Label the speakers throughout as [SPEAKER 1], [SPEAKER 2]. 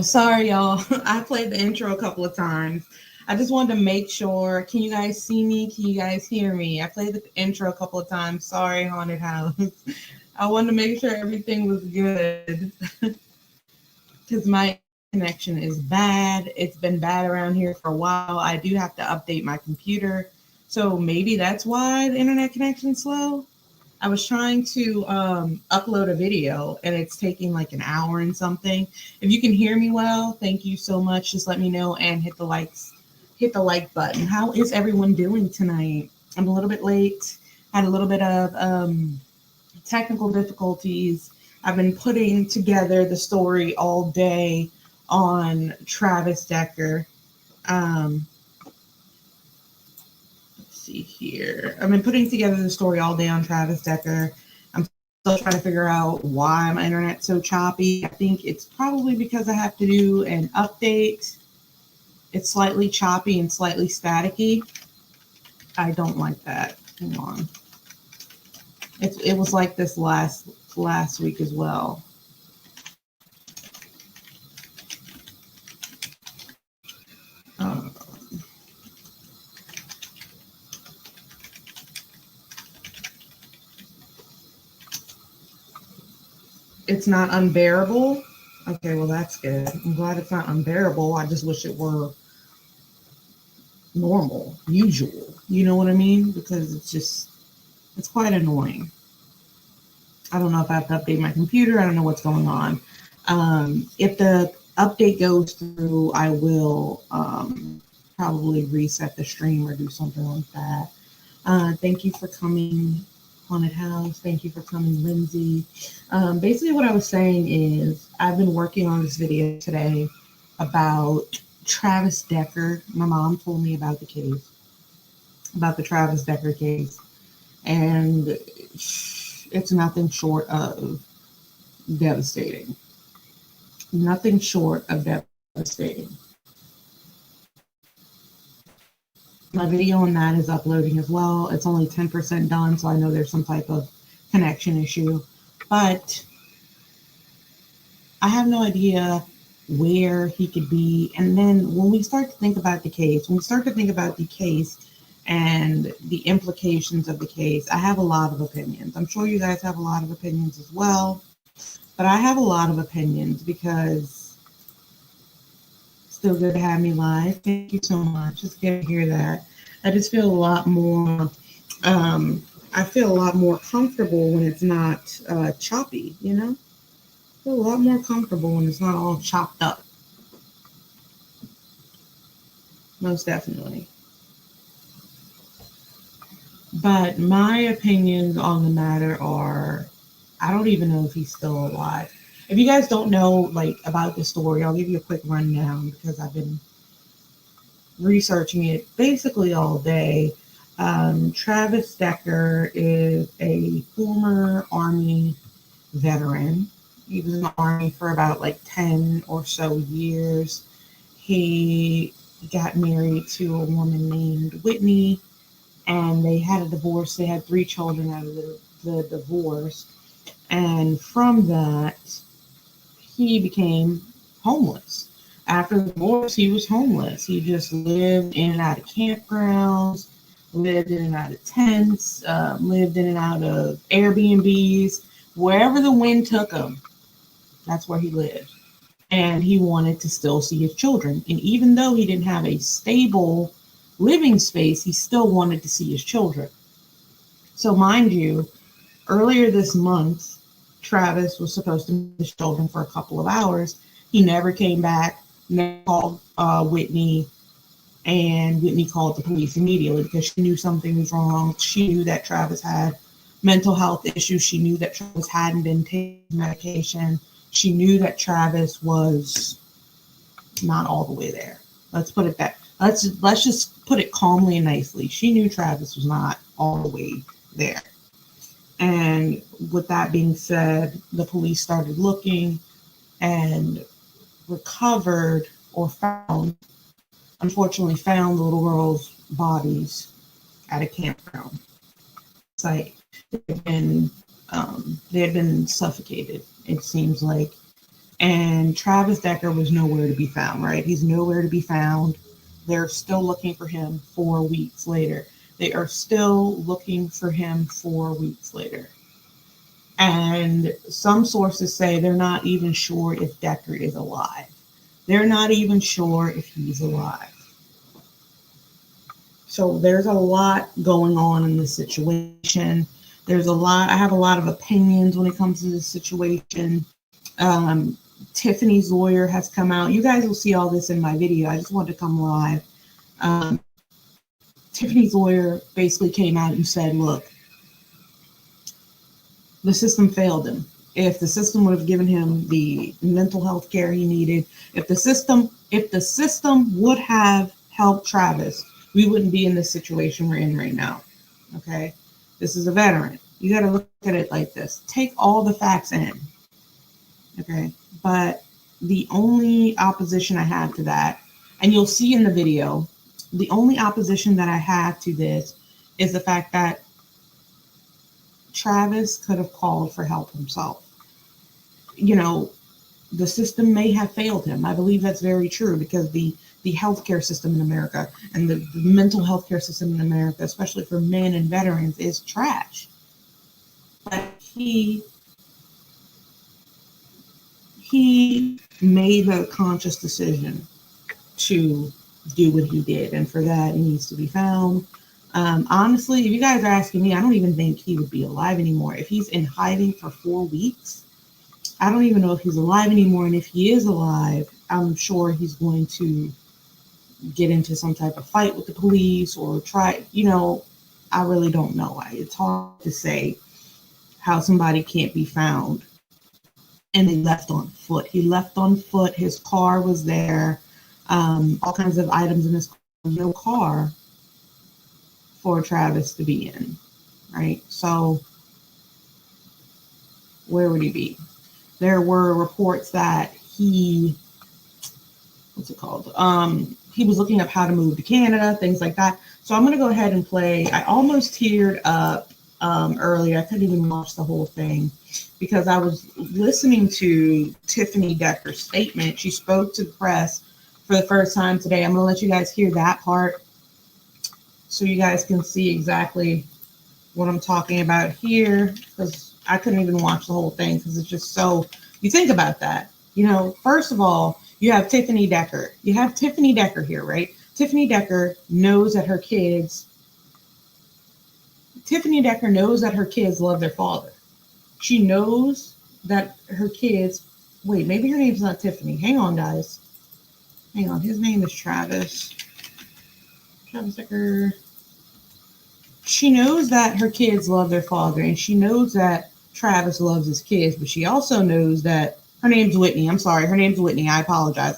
[SPEAKER 1] Sorry, y'all. I played the intro a couple of times. I just wanted to make sure. Can you guys see me? Can you guys hear me? I played the intro a couple of times. Sorry, Haunted House. I wanted to make sure everything was good because my connection is bad. It's been bad around here for a while. I do have to update my computer. So maybe that's why the internet connection's slow. I was trying to upload a video and it's taking like an hour and something. If you can hear me well, thank you so much. Just let me know and hit the like button. How is everyone doing tonight? I'm a little bit late. Had a little bit of technical difficulties. I've been putting together the story all day on Travis Decker. See here. I've been putting together the story all day on Travis Decker. I'm still trying to figure out why my internet's so choppy. I think it's probably because I have to do an update. It's slightly choppy and slightly staticky. I don't like that. Hang on. It was like this last week as well. It's not unbearable. Okay, well, that's good. I'm glad it's not unbearable. I just wish it were normal, usual. You know what I mean? Because it's quite annoying. I don't know if I have to update my computer. I don't know what's going on. If the update goes through, I will probably reset the stream or do something like that. Thank you for coming, Haunted House. Thank you for coming, Lindsay. Basically what I was saying is I've been working on this video today about Travis Decker. My mom told me about the case, about the Travis Decker case, and it's nothing short of devastating. Nothing short of devastating. My video on that is uploading as well. It's only 10% done, so I know there's some type of connection issue. But I have no idea where he could be. And then when we start to think about the case, and the implications of the case, I have a lot of opinions. I'm sure you guys have a lot of opinions as well. But I have a lot of opinions because it's still good to have me live. Thank you so much. It's good to hear that. I just feel a lot more, I feel a lot more comfortable when it's not choppy, you know? I feel a lot more comfortable when it's not all chopped up. Most definitely. But my opinions on the matter are, I don't even know if he's still alive. If you guys don't know like about the story, I'll give you a quick rundown because I've been researching it basically all day. Travis Decker is a former Army veteran. He was in the Army for about like 10 or so years. He got married to a woman named Whitney, and they had a divorce. They had 3 children out of the divorce. And from that, he became homeless. After the divorce, he was homeless. He just lived in and out of campgrounds, lived in and out of tents, lived in and out of Airbnbs. Wherever the wind took him, that's where he lived. And he wanted to still see his children. And even though he didn't have a stable living space, he still wanted to see his children. So mind you, earlier this month, Travis was supposed to meet his children for a couple of hours. He never came back, never called Whitney, and Whitney called the police immediately because she knew something was wrong. She knew that Travis had mental health issues. She knew that Travis hadn't been taking medication. She knew that Travis was not all the way there. Let's put it that. Let's just put it calmly and nicely. She knew Travis was not all the way there. And with that being said, the police started looking and recovered or unfortunately found the little girls' bodies at a campground site. They had been suffocated. It seems like And Travis Decker was nowhere to be found, right? He's nowhere to be found. They're still looking for him 4 weeks later. They are still looking for him 4 weeks later. And some sources say they're not even sure if Decker is alive. They're not even sure if he's alive. So there's a lot going on in this situation. I have a lot of opinions when it comes to this situation. Tiffany's lawyer has come out. You guys will see all this in my video. I just wanted to come live. Tiffany's lawyer basically came out and said, look, the system failed him. If the system would have given him the mental health care he needed, if the system would have helped Travis, we wouldn't be in this situation we're in right now. Okay? This is a veteran. You got to look at it like this. Take all the facts in. Okay? But the only opposition I have to that, and you'll see in the video, the only opposition that I have to this is the fact that Travis could have called for help himself. The system may have failed him. I believe that's very true because the healthcare system in America and the mental health care system in America, especially for men and veterans, is trash. But he made a conscious decision to do what he did, and for that he needs to be found. Honestly, if you guys are asking me, I don't even think he would be alive anymore. If he's in hiding for 4 weeks, I don't even know if he's alive anymore. And if he is alive, I'm sure he's going to get into some type of fight with the police or try, I really don't know. It's hard to say how somebody can't be found. And they left on foot. He left on foot. His car was there. All kinds of items in his car. No car for Travis to be in, right? So where would he be? There were reports that he was looking up how to move to Canada, things like that. So I'm going to go ahead and play. I almost teared up earlier. I couldn't even watch the whole thing because I was listening to Tiffany Decker's statement. She spoke to the press for the first time today. I'm going to let you guys hear that part so you guys can see exactly what I'm talking about here, because I couldn't even watch the whole thing because it's just so, you think about that. First of all, you have Tiffany Decker. You have Tiffany Decker here, right? Tiffany Decker knows that her kids love their father. She knows that her kids, wait, maybe her name's not Tiffany. Hang on, guys. Hang on. His name is Travis. Travis Decker. She knows that her kids love their father, and she knows that Travis loves his kids, but she also knows that her name's Whitney. I'm sorry. Her name's Whitney. I apologize.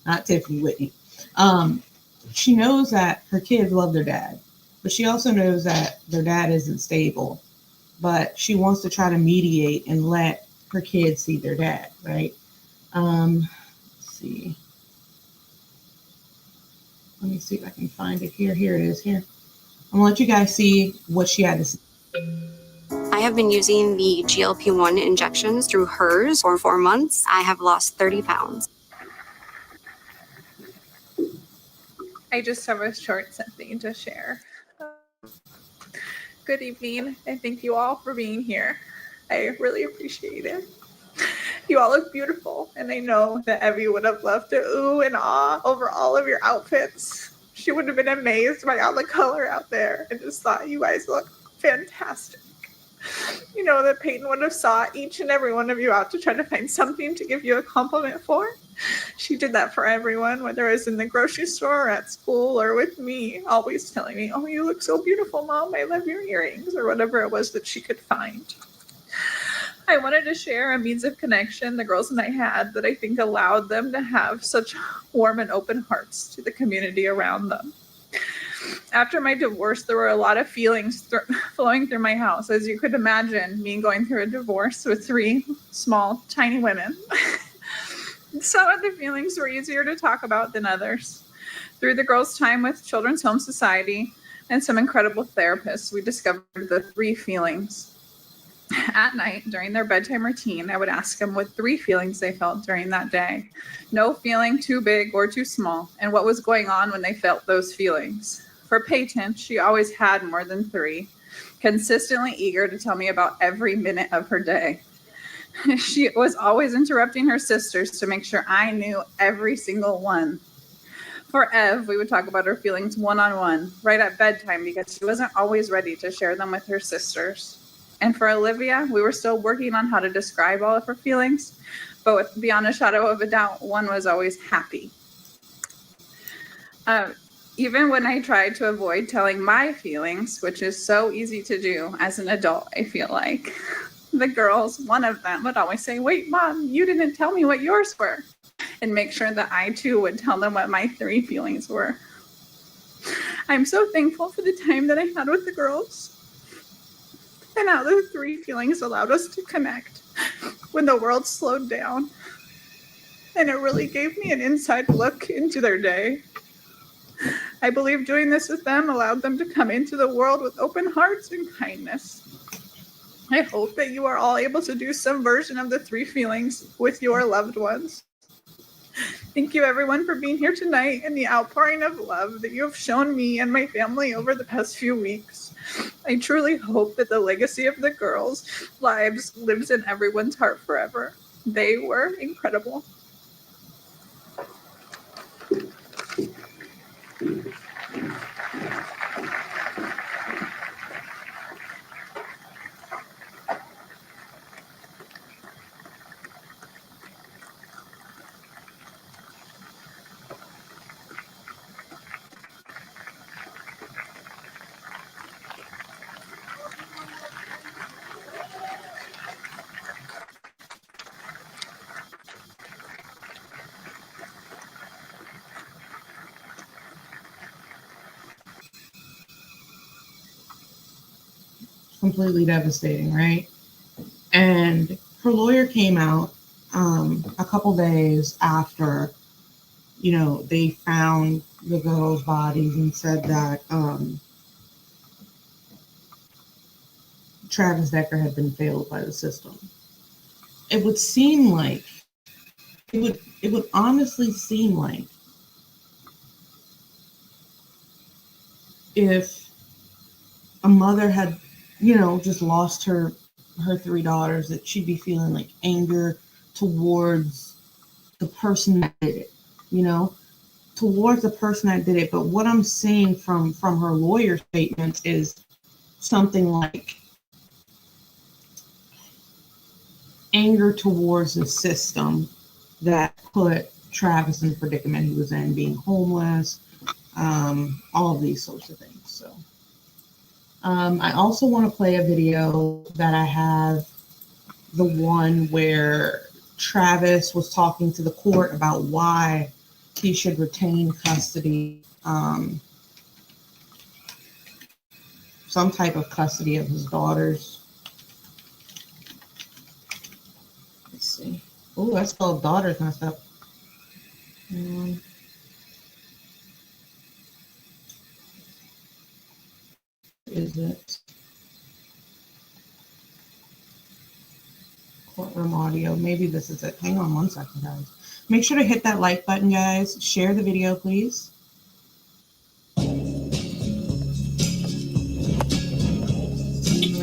[SPEAKER 1] Not Tiffany, Whitney. She knows that her kids love their dad, but she also knows that their dad isn't stable, but she wants to try to mediate and let her kids see their dad, right? Let's see. Let me see if I can find it here. Here it is here. I'm going to let you guys see what she had to say.
[SPEAKER 2] I have been using the GLP-1 injections through hers for 4 months. I have lost 30 pounds.
[SPEAKER 3] I just have a short something to share. Good evening, and thank you all for being here. I really appreciate it. You all look beautiful, and I know that Evie would have loved to ooh and ah over all of your outfits. She would have been amazed by all the color out there and just thought you guys look fantastic. You know that Peyton would have sought each and every one of you out to try to find something to give you a compliment for. She did that for everyone, whether it was in the grocery store or at school or with me, always telling me, oh, you look so beautiful, Mom. I love your earrings, or whatever it was that she could find. I wanted to share a means of connection the girls and I had that I think allowed them to have such warm and open hearts to the community around them. After my divorce, there were a lot of feelings flowing through my house. As you could imagine, me going through a divorce with 3 small, tiny women. Some of the feelings were easier to talk about than others. Through the girls' time with Children's Home Society and some incredible therapists, we discovered the 3 feelings. At night, during their bedtime routine, I would ask them what 3 feelings they felt during that day. No feeling too big or too small, and what was going on when they felt those feelings. For Peyton, she always had more than 3, consistently eager to tell me about every minute of her day. She was always interrupting her sisters to make sure I knew every single one. For Ev, we would talk about her feelings one-on-one, right at bedtime, because she wasn't always ready to share them with her sisters. And for Olivia, we were still working on how to describe all of her feelings, but beyond a shadow of a doubt, one was always happy. Even when I tried to avoid telling my feelings, which is so easy to do as an adult, I feel like, the girls, one of them would always say, "Wait, Mom, you didn't tell me what yours were," and make sure that I too would tell them what my 3 feelings were. I'm so thankful for the time that I had with the girls and how the 3 feelings allowed us to connect when the world slowed down. And it really gave me an inside look into their day. I believe doing this with them allowed them to come into the world with open hearts and kindness. I hope that you are all able to do some version of the 3 feelings with your loved ones. Thank you, everyone, for being here tonight and the outpouring of love that you have shown me and my family over the past few weeks. I truly hope that the legacy of the girls' lives lives in everyone's heart forever. They were incredible.
[SPEAKER 1] Completely devastating, right? And her lawyer came out a couple days after, they found the girls' bodies and said that Travis Decker had been failed by the system. It would seem like, it would honestly seem like if a mother had, just lost her 3 daughters, that she'd be feeling like anger towards the person that did it, towards the person that did it. But what I'm seeing from her lawyer statements is something like anger towards the system that put Travis in the predicament he was in, being homeless, all of these sorts of things. So I also want to play a video that I have, the one where Travis was talking to the court about why he should retain custody, some type of custody of his daughters. Let's see. Oh, that's called daughters messed up. Is it courtroom audio? Maybe this is it. Hang on one second, guys. Make sure to hit that like button, guys. Share the video, please. All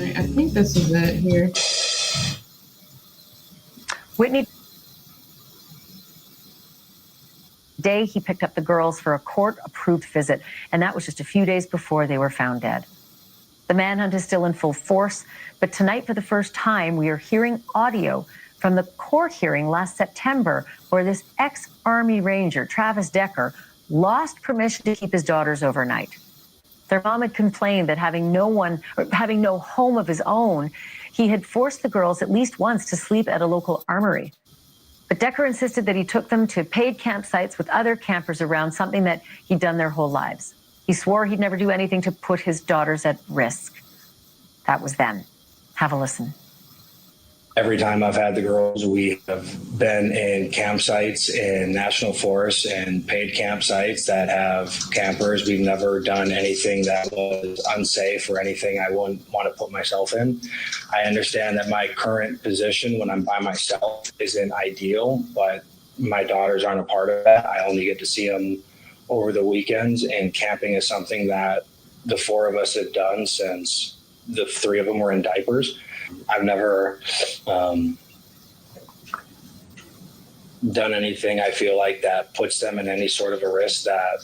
[SPEAKER 1] right, I think this is it here.
[SPEAKER 4] Whitney. Day he picked up the girls for a court-approved visit, and that was just a few days before they were found dead. The manhunt is still in full force, but tonight, for the first time, we are hearing audio from the court hearing last September where this ex-Army Ranger, Travis Decker, lost permission to keep his daughters overnight. Their mom had complained that having no home of his own, he had forced the girls at least once to sleep at a local armory. But Decker insisted that he took them to paid campsites with other campers around, something that he'd done their whole lives. He swore he'd never do anything to put his daughters at risk. That was then. Have a listen.
[SPEAKER 5] Every time I've had the girls, we have been in campsites in national forests and paid campsites that have campers. We've never done anything that was unsafe or anything I wouldn't want to put myself in. I understand that my current position when I'm by myself isn't ideal, but my daughters aren't a part of that. I only get to see them over the weekends, and camping is something that the four of us have done since the three of them were in diapers. I've never done anything I feel like that puts them in any sort of a risk that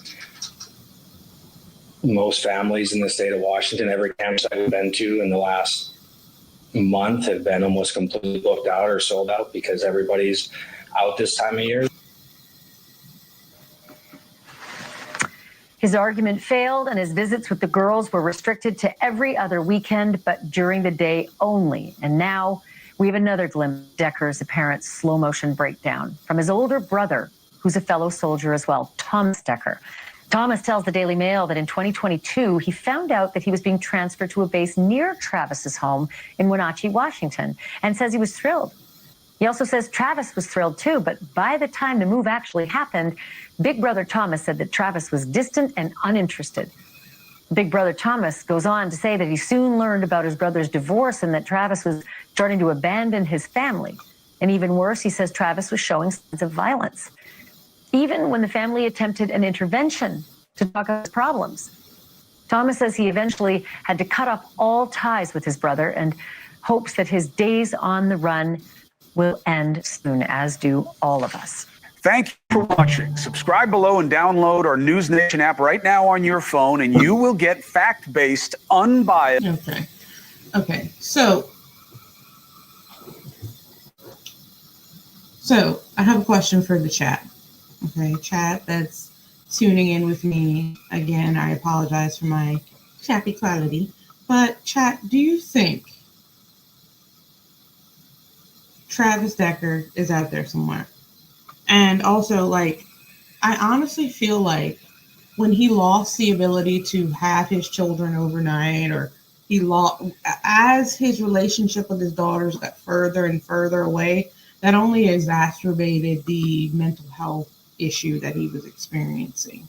[SPEAKER 5] most families in the state of Washington, every campsite I've been to in the last month have been almost completely booked out or sold out because everybody's out this time of year.
[SPEAKER 4] His argument failed, and his visits with the girls were restricted to every other weekend, but during the day only. And now we have another glimpse of Decker's apparent slow-motion breakdown from his older brother, who's a fellow soldier as well, Thomas Decker. Thomas tells the Daily Mail that in 2022, he found out that he was being transferred to a base near Travis's home in Wenatchee, Washington, and says he was thrilled. He also says Travis was thrilled too, but by the time the move actually happened, Big Brother Thomas said that Travis was distant and uninterested. Big Brother Thomas goes on to say that he soon learned about his brother's divorce and that Travis was starting to abandon his family. And even worse, he says Travis was showing signs of violence. Even when the family attempted an intervention to talk about his problems. Thomas says he eventually had to cut off all ties with his brother and hopes that his days on the run will end soon, as do all of us.
[SPEAKER 6] Thank you for watching. Subscribe below and download our News Nation app right now on your phone, and you will get fact-based, unbiased.
[SPEAKER 1] Okay. So I have a question for the chat. Okay, chat that's tuning in with me. Again, I apologize for my chappy quality. But chat, do you think Travis Decker is out there somewhere? And also, like, I honestly feel like when he lost the ability to have his children overnight, or he lost, as his relationship with his daughters got further and further away, that only exacerbated the mental health issue that he was experiencing.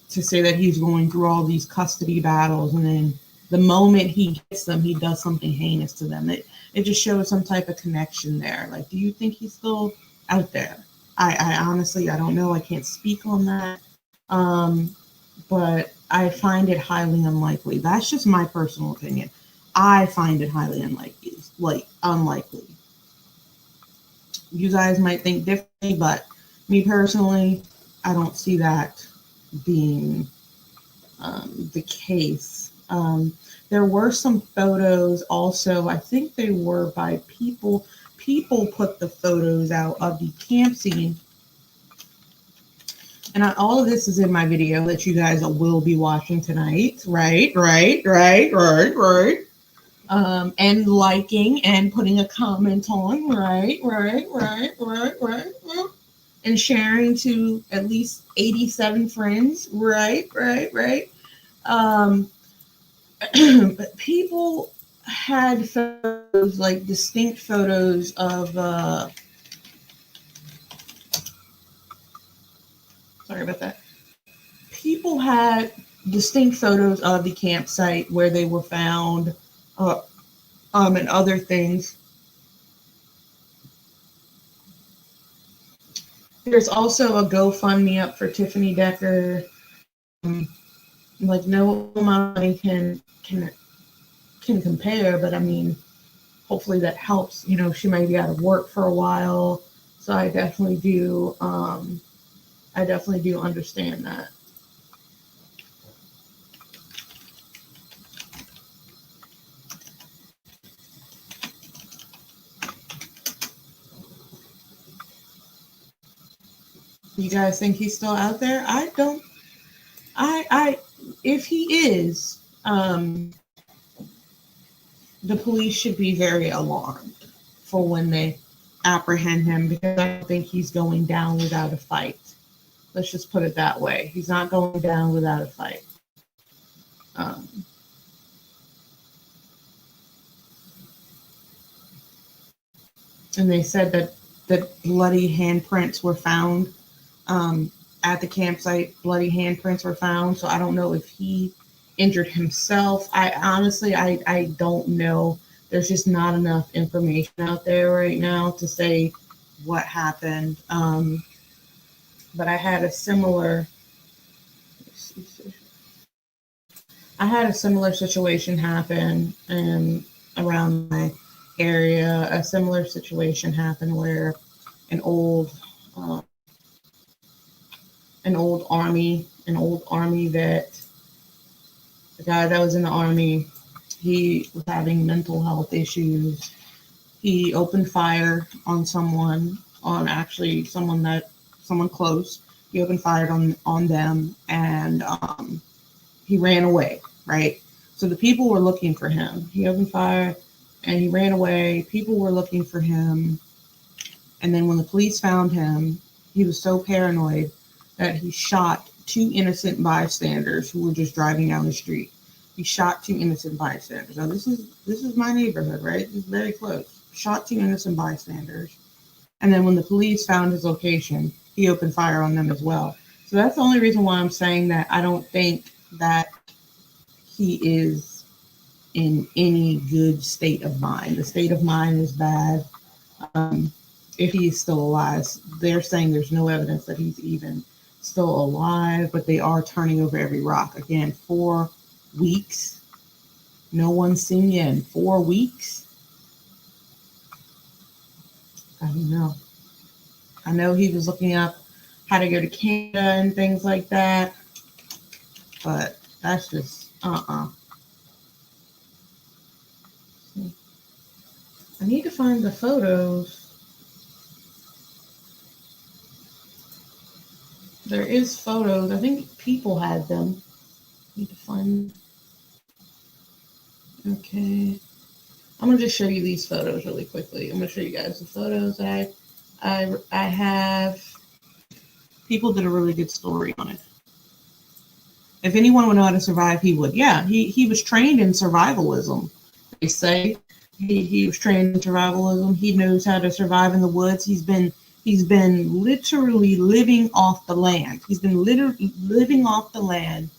[SPEAKER 1] To say that he's going through all these custody battles, and then the moment he gets them, he does something heinous to them. It just shows some type of connection there. Like, do you think he's still out there? I honestly, I don't know. I can't speak on that. But I find it highly unlikely. That's just my personal opinion. I find it highly unlikely. You guys might think differently, but me personally, I don't see that being the case. There were some photos also, I think they were by people. People put the photos out of the camp scene. And all of this is in my video that you guys will be watching tonight. Right. And liking and putting a comment on. Right. And sharing to at least 87 friends. Right. But people had photos, like distinct photos of sorry about that. People had distinct photos of the campsite where they were found, and other things. There's also a GoFundMe up for Tiffany Decker. Like, no amount of money can compare, but I mean, hopefully that helps. You know, she might be out of work for a while, so I definitely do understand that. You guys think he's still out there? I don't. If he is, the police should be very alarmed for when they apprehend him, because I don't think he's going down without a fight. Let's just put it that way. He's not going down without a fight. and they said that bloody handprints were found at the campsite. Bloody handprints were found. So I don't know if he injured himself. I honestly, I don't know. There's just not enough information out there right now to say what happened. But I had a similar situation happen around my area. A similar situation happened where an old army vet, the guy that was in the army, he was having mental health issues. He opened fire on someone close. He opened fire on them, and he ran away, right? So the people were looking for him. He opened fire and he ran away. People were looking for him. And then when the police found him, he was so paranoid that he shot two innocent bystanders who were just driving down the street. He shot two innocent bystanders. Now this is my neighborhood, right? This is very close. Shot two innocent bystanders. And then when the police found his location, he opened fire on them as well. So that's the only reason why I'm saying that I don't think that he is in any good state of mind. The state of mind is bad. If he is still alive, they're saying there's no evidence that he's even still alive, but they are turning over every rock. Again, 4 weeks. No one's seen you in 4 weeks. I don't know. I know he was looking up how to go to Canada and things like that, but that's just, I need to find the photos. There is photos. I think people had them. Need to find. Okay. I'm gonna just show you these photos really quickly. I'm gonna show you guys the photos that I have. People did a really good story on it. If anyone would know how to survive, he would. Yeah, he was trained in survivalism. They say he was trained in survivalism. He knows how to survive in the woods. He's been literally living off the land. He's been literally living off the land,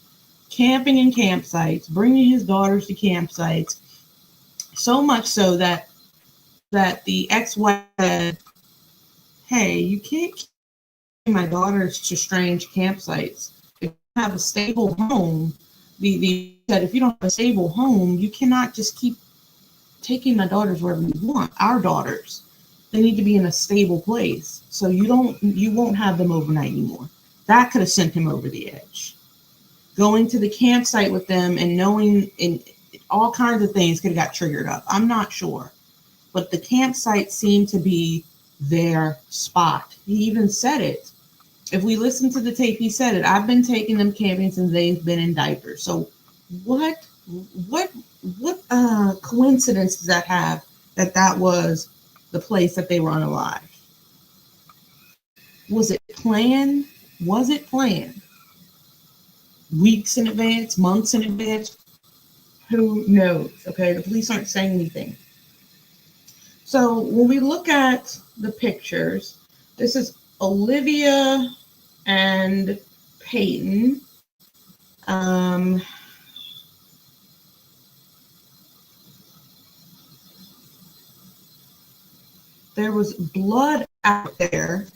[SPEAKER 1] camping in campsites, bringing his daughters to campsites. So much so that the ex-wife said, "Hey, you can't keep my daughters to strange campsites. If you have a stable home, said if you don't have a stable home, you cannot just keep taking my daughters wherever you want. Our daughters, they need to be in a stable place. So you won't have them overnight anymore." That could have sent him over the edge. Going to the campsite with them and knowing in all kinds of things could have got triggered up. I'm not sure, but the campsite seemed to be their spot. He even said it. If we listen to the tape, he said it. I've been taking them camping since they've been in diapers. So what coincidence does that have that was the place that they were unalive? Was it planned? Was it planned? Weeks in advance, months in advance? Who knows? Okay, the police aren't saying anything. So when we look at the pictures, this is Olivia and Peyton. There was blood out there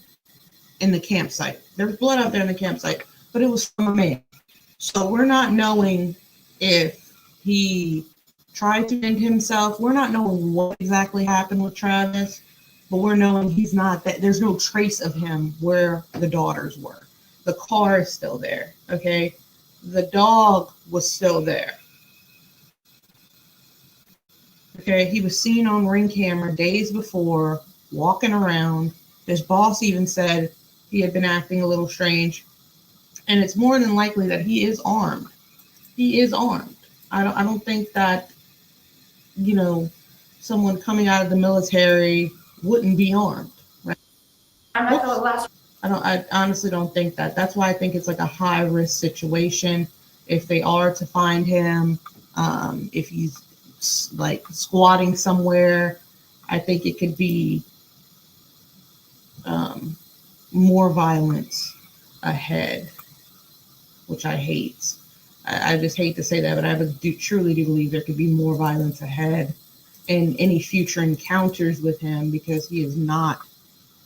[SPEAKER 1] in the campsite. There was blood out there in the campsite, but it was from a man. So we're not knowing if he tried to end himself. We're not knowing what exactly happened with Travis, but we're knowing he's not that. There's no trace of him where the daughters were. The car is still there. Okay. The dog was still there. Okay. He was seen on Ring camera days before walking around. His boss even said he had been acting a little strange. And it's more than likely that he is armed. He is armed. I don't think that, someone coming out of the military wouldn't be armed, right? I honestly don't think that. That's why I think it's like a high risk situation. If they are to find him, if he's like squatting somewhere, I think it could be more violence ahead, which I hate. I just hate to say that, but truly do believe there could be more violence ahead in any future encounters with him because he is not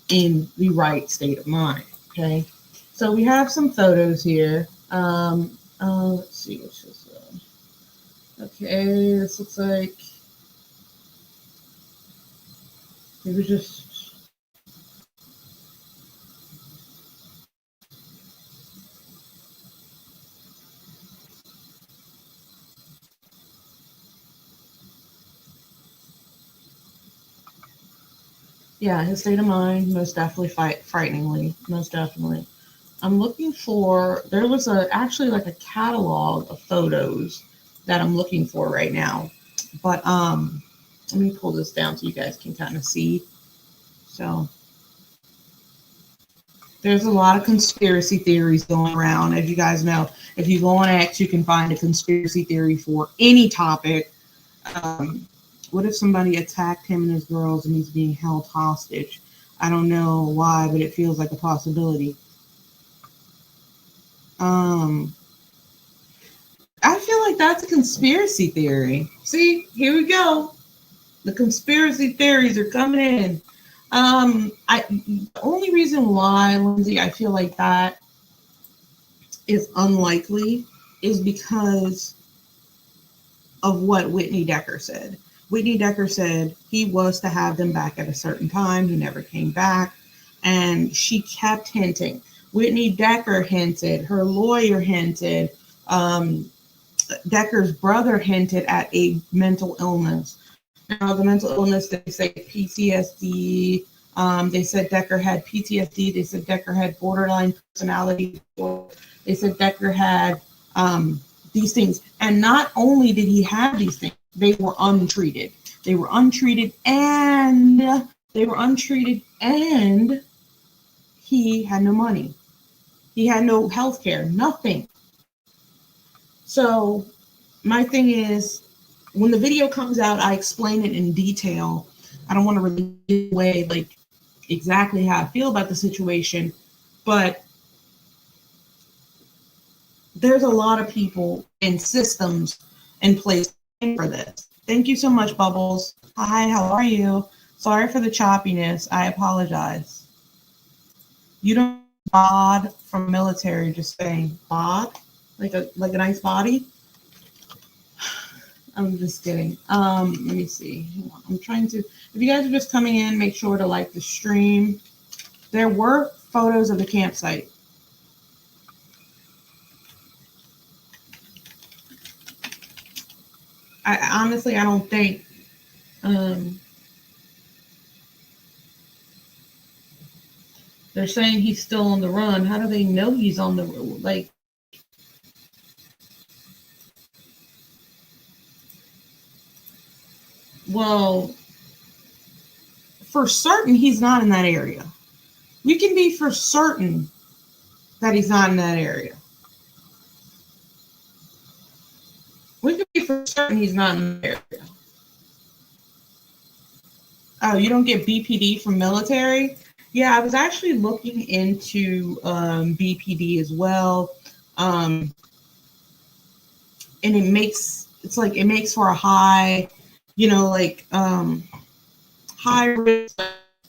[SPEAKER 1] in the right state of mind. Okay, so we have some photos here. Let's see, what's this? Okay, this looks like it was just. Yeah, his state of mind, most definitely frighteningly, most definitely. I'm looking for, there was actually like a catalog of photos that I'm looking for right now. But let me pull this down so you guys can kind of see. So there's a lot of conspiracy theories going around. As you guys know, if you go on X, you can find a conspiracy theory for any topic. What if somebody attacked him and his girls and he's being held hostage? I don't know why, but it feels like a possibility. I feel like that's a conspiracy theory. See, here we go. The conspiracy theories are coming in. The only reason why, Lindsay, I feel like that is unlikely is because of what Whitney Decker said. Whitney Decker said he was to have them back at a certain time. He never came back. And she kept hinting. Whitney Decker hinted, her lawyer hinted, Decker's brother hinted at a mental illness. Now, the mental illness, they say PTSD. They said Decker had PTSD. They said Decker had borderline personality. They said Decker had these things. And not only did he have these things, they were untreated. They were untreated and he had no money. He had no health care, nothing. So my thing is, when the video comes out, I explain it in detail. I don't want to really give away like exactly how I feel about the situation, but there's a lot of people and systems in place for this. Thank you so much, Bubbles. Hi, how are you? Sorry for the choppiness. I apologize. You don't bod from military, just saying bod, like a nice body. I'm just kidding. Let me see. I'm trying to, if you guys are just coming in, make sure to like the stream. There were photos of the campsite. I honestly, I don't think, they're saying he's still on the run. How do they know he's on the, like, well, for certain, he's not in that area. We can be for certain that he's not in that area. We can be for certain he's not in that area. Oh, you don't get BPD from military? Yeah, I was actually looking into BPD as well. And it makes for a high, high risk,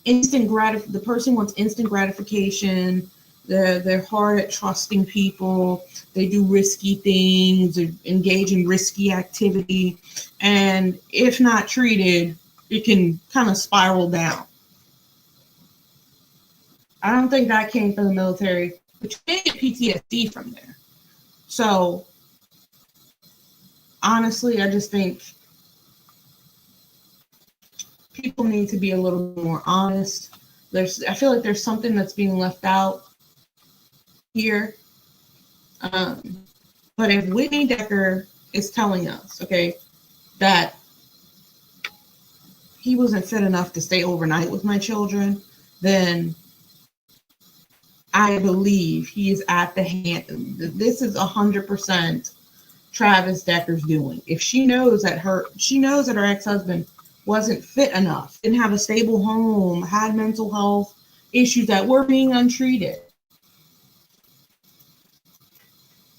[SPEAKER 1] the person wants instant gratification. They're hard at trusting people. They do risky things, or engage in risky activity. And if not treated, it can kind of spiral down. I don't think that came from the military, but you can get PTSD from there. So honestly, I just think people need to be a little more honest. I feel like there's something that's being left out here. But if Whitney Decker is telling us, okay, that he wasn't fit enough to stay overnight with my children, then I believe he is at the hand. This is 100% Travis Decker's doing. If she knows that her ex-husband wasn't fit enough, didn't have a stable home, had mental health issues that were being untreated.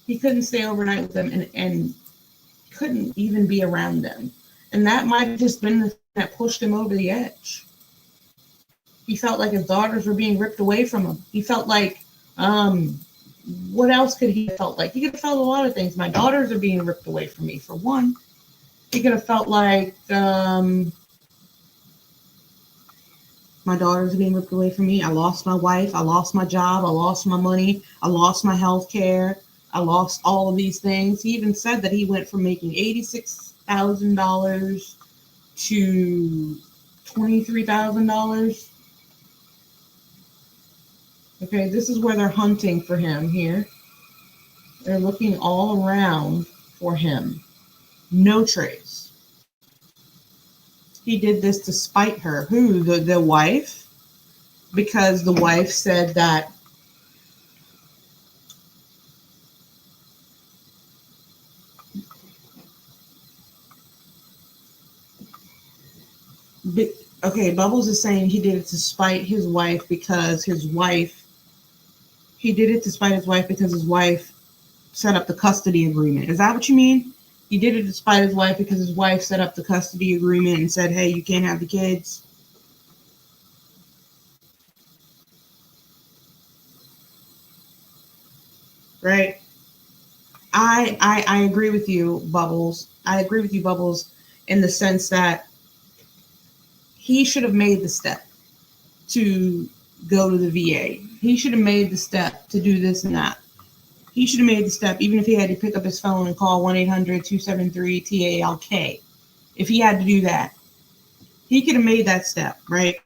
[SPEAKER 1] He couldn't stay overnight with them and couldn't even be around them. And that might have just been the thing that pushed him over the edge. He felt like his daughters were being ripped away from him. He felt like, what else could he have felt like? He could have felt a lot of things. My daughters are being ripped away from me, for one. He could have felt like, my daughters are being ripped away from me. I lost my wife. I lost my job. I lost my money. I lost my health care. I lost all of these things. He even said that he went from making $86,000 to $23,000. Okay, this is where they're hunting for him here. They're looking all around for him. No trace. He did this to spite her. Who? The wife? Because the wife said that okay, Bubbles is saying he did it to spite his wife because his wife, he did it to spite his wife because his wife set up the custody agreement. Is that what you mean? He did it to spite his wife because his wife set up the custody agreement and said, hey, you can't have the kids. Right? I agree with you, Bubbles. I agree with you, Bubbles, in the sense that he should have made the step to go to the VA. He should have made the step to do this and that. He should have made the step, even if he had to pick up his phone and call 1-800-273-TALK. If he had to do that, he could have made that step, right?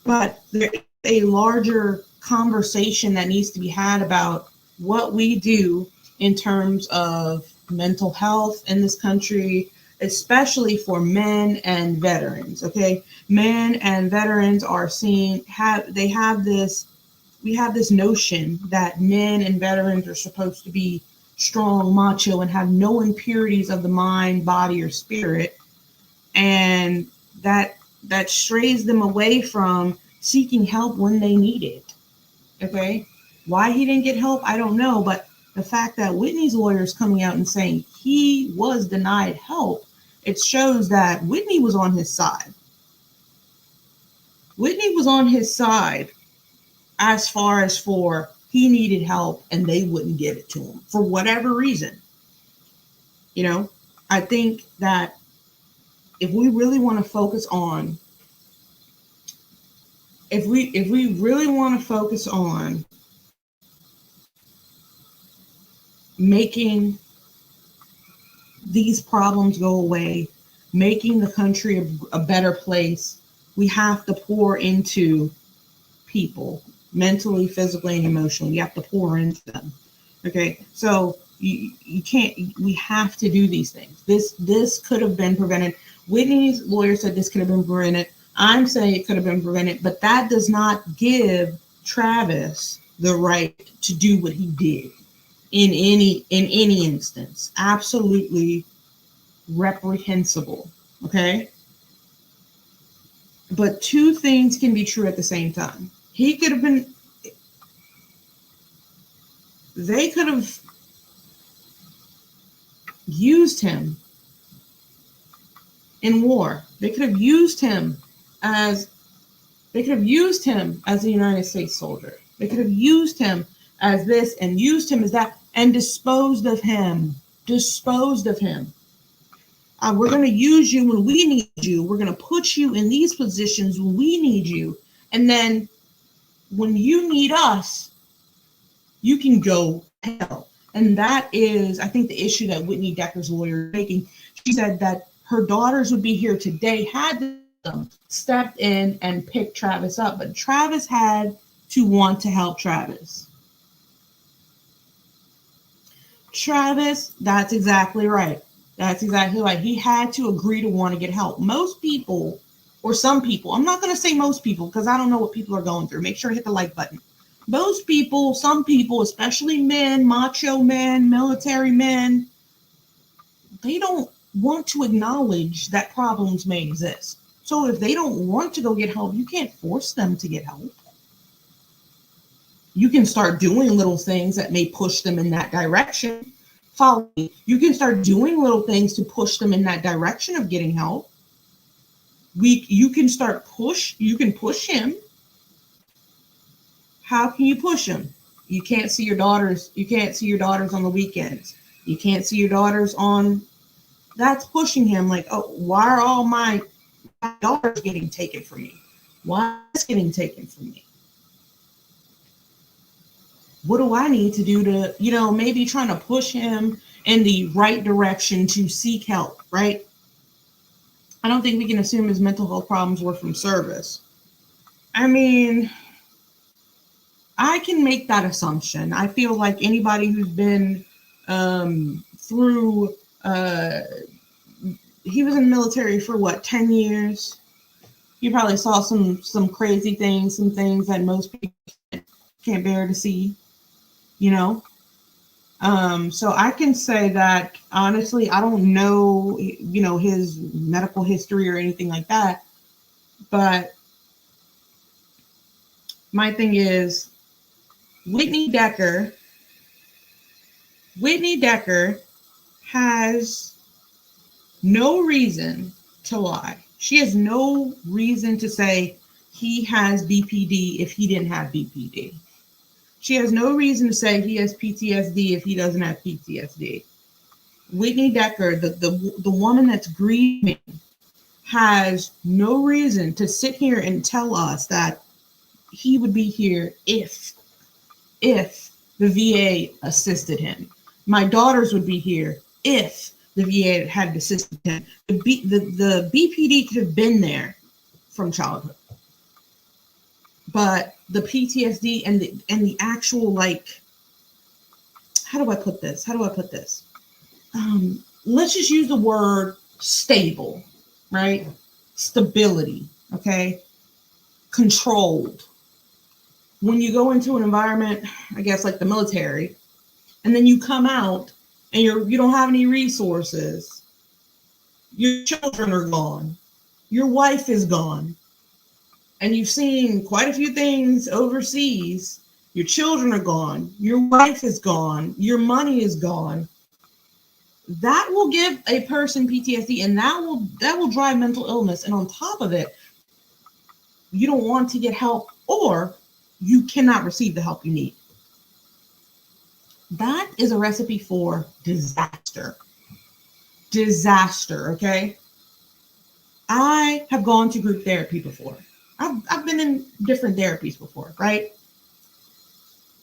[SPEAKER 1] But there is a larger conversation that needs to be had about what we do in terms of mental health in this country, especially for men and veterans. Okay, men and veterans are we have this notion that men and veterans are supposed to be strong, macho, and have no impurities of the mind, body, or spirit, and that strays them away from seeking help when they need it. Okay, why he didn't get help, I don't know, but the fact that Whitney's lawyer is coming out and saying he was denied help, it shows that Whitney was on his side. Whitney was on his side as far as for he needed help and they wouldn't give it to him for whatever reason. You know, I think that if we really want to focus on, if we really want to focus on making these problems go away, making the country a better place, we have to pour into people mentally, physically, and emotionally. You have to pour into them. Okay, so you can't. We have to do these things. This could have been prevented. Whitney's lawyer said this could have been prevented. I'm saying it could have been prevented, but that does not give Travis the right to do what he did in any instance. Absolutely reprehensible. Okay, but two things can be true at the same time. He could have been. They could have used him in war. They could have used him as a United States soldier. They could have used him as this and used him as that and disposed of him. We're going to use you when we need you. We're going to put you in these positions when we need you. And then when you need us, you can go hell. And that is, I think, the issue that Whitney Decker's lawyer is making. She said that her daughters would be here today had them stepped in and picked Travis up. But Travis had to want to help Travis. Travis, that's exactly right. That's exactly right. He had to agree to want to get help. Most people, or some people, I'm not going to say most people because I don't know what people are going through. Make sure to hit the like button. Most people, some people, especially men, macho men, military men, they don't want to acknowledge that problems may exist. So if they don't want to go get help, you can't force them to get help. You can start doing little things that may push them in that direction. Follow me. You can start doing little things to push them in that direction of getting help. You can push him. How can you push him? You can't see your daughters on the weekends. You can't see your daughters on. That's pushing him. Like, oh, why are all my daughters getting taken from me? Why is it getting taken from me? What do I need to do to, maybe trying to push him in the right direction to seek help, right? I don't think we can assume his mental health problems were from service. I mean, I can make that assumption. I feel like anybody who's been through, he was in the military for 10 years? You probably saw some crazy things, some things that most people can't bear to see, So I can say that, honestly, I don't know, his medical history or anything like that. But my thing is, Whitney Decker has no reason to lie. She has no reason to say he has BPD if he didn't have BPD. She has no reason to say he has PTSD if he doesn't have PTSD. Whitney Decker, the woman that's grieving, has no reason to sit here and tell us that he would be here if the VA assisted him. My daughters would be here if the VA had assisted him. The BPD could have been there from childhood, but the PTSD and the actual, like, how do I put this? Let's just use the word stable, right? Stability, okay? Controlled. When you go into an environment, I guess like the military, and then you come out and you don't have any resources. Your children are gone. Your wife is gone. And you've seen quite a few things overseas. Your children are gone. Your wife is gone. Your money is gone. That will give a person PTSD, and that will drive mental illness. And on top of it, you don't want to get help, or you cannot receive the help you need. That is a recipe for disaster. Disaster, okay? I have gone to group therapy before. I've been in different therapies before, right?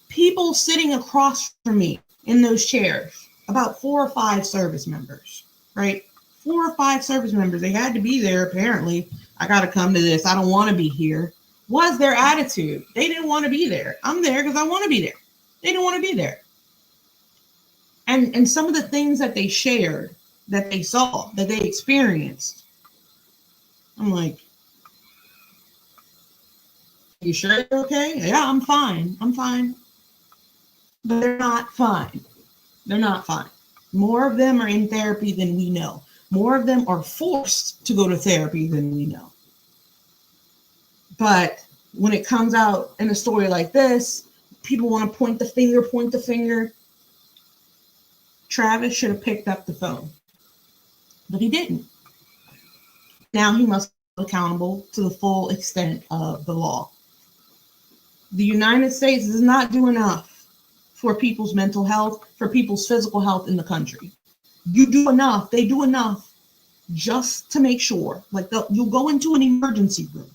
[SPEAKER 1] People sitting across from me in those chairs, about 4 or 5 service members, right? 4 or 5 service members. They had to be there, apparently. I got to come to this. I don't want to be here. Was their attitude? They didn't want to be there. I'm there because I want to be there. They didn't want to be there. And some of the things that they shared, that they saw, that they experienced, I'm like, you sure you're okay? Yeah, I'm fine. But they're not fine. They're not fine. More of them are in therapy than we know. More of them are forced to go to therapy than we know. But when it comes out in a story like this, people want to point the finger. Travis should have picked up the phone, but he didn't. Now he must be accountable to the full extent of the law. The United States does not do enough for people's mental health, for people's physical health in the country. You do enough, they do enough just to make sure. Like, you'll go into an emergency room.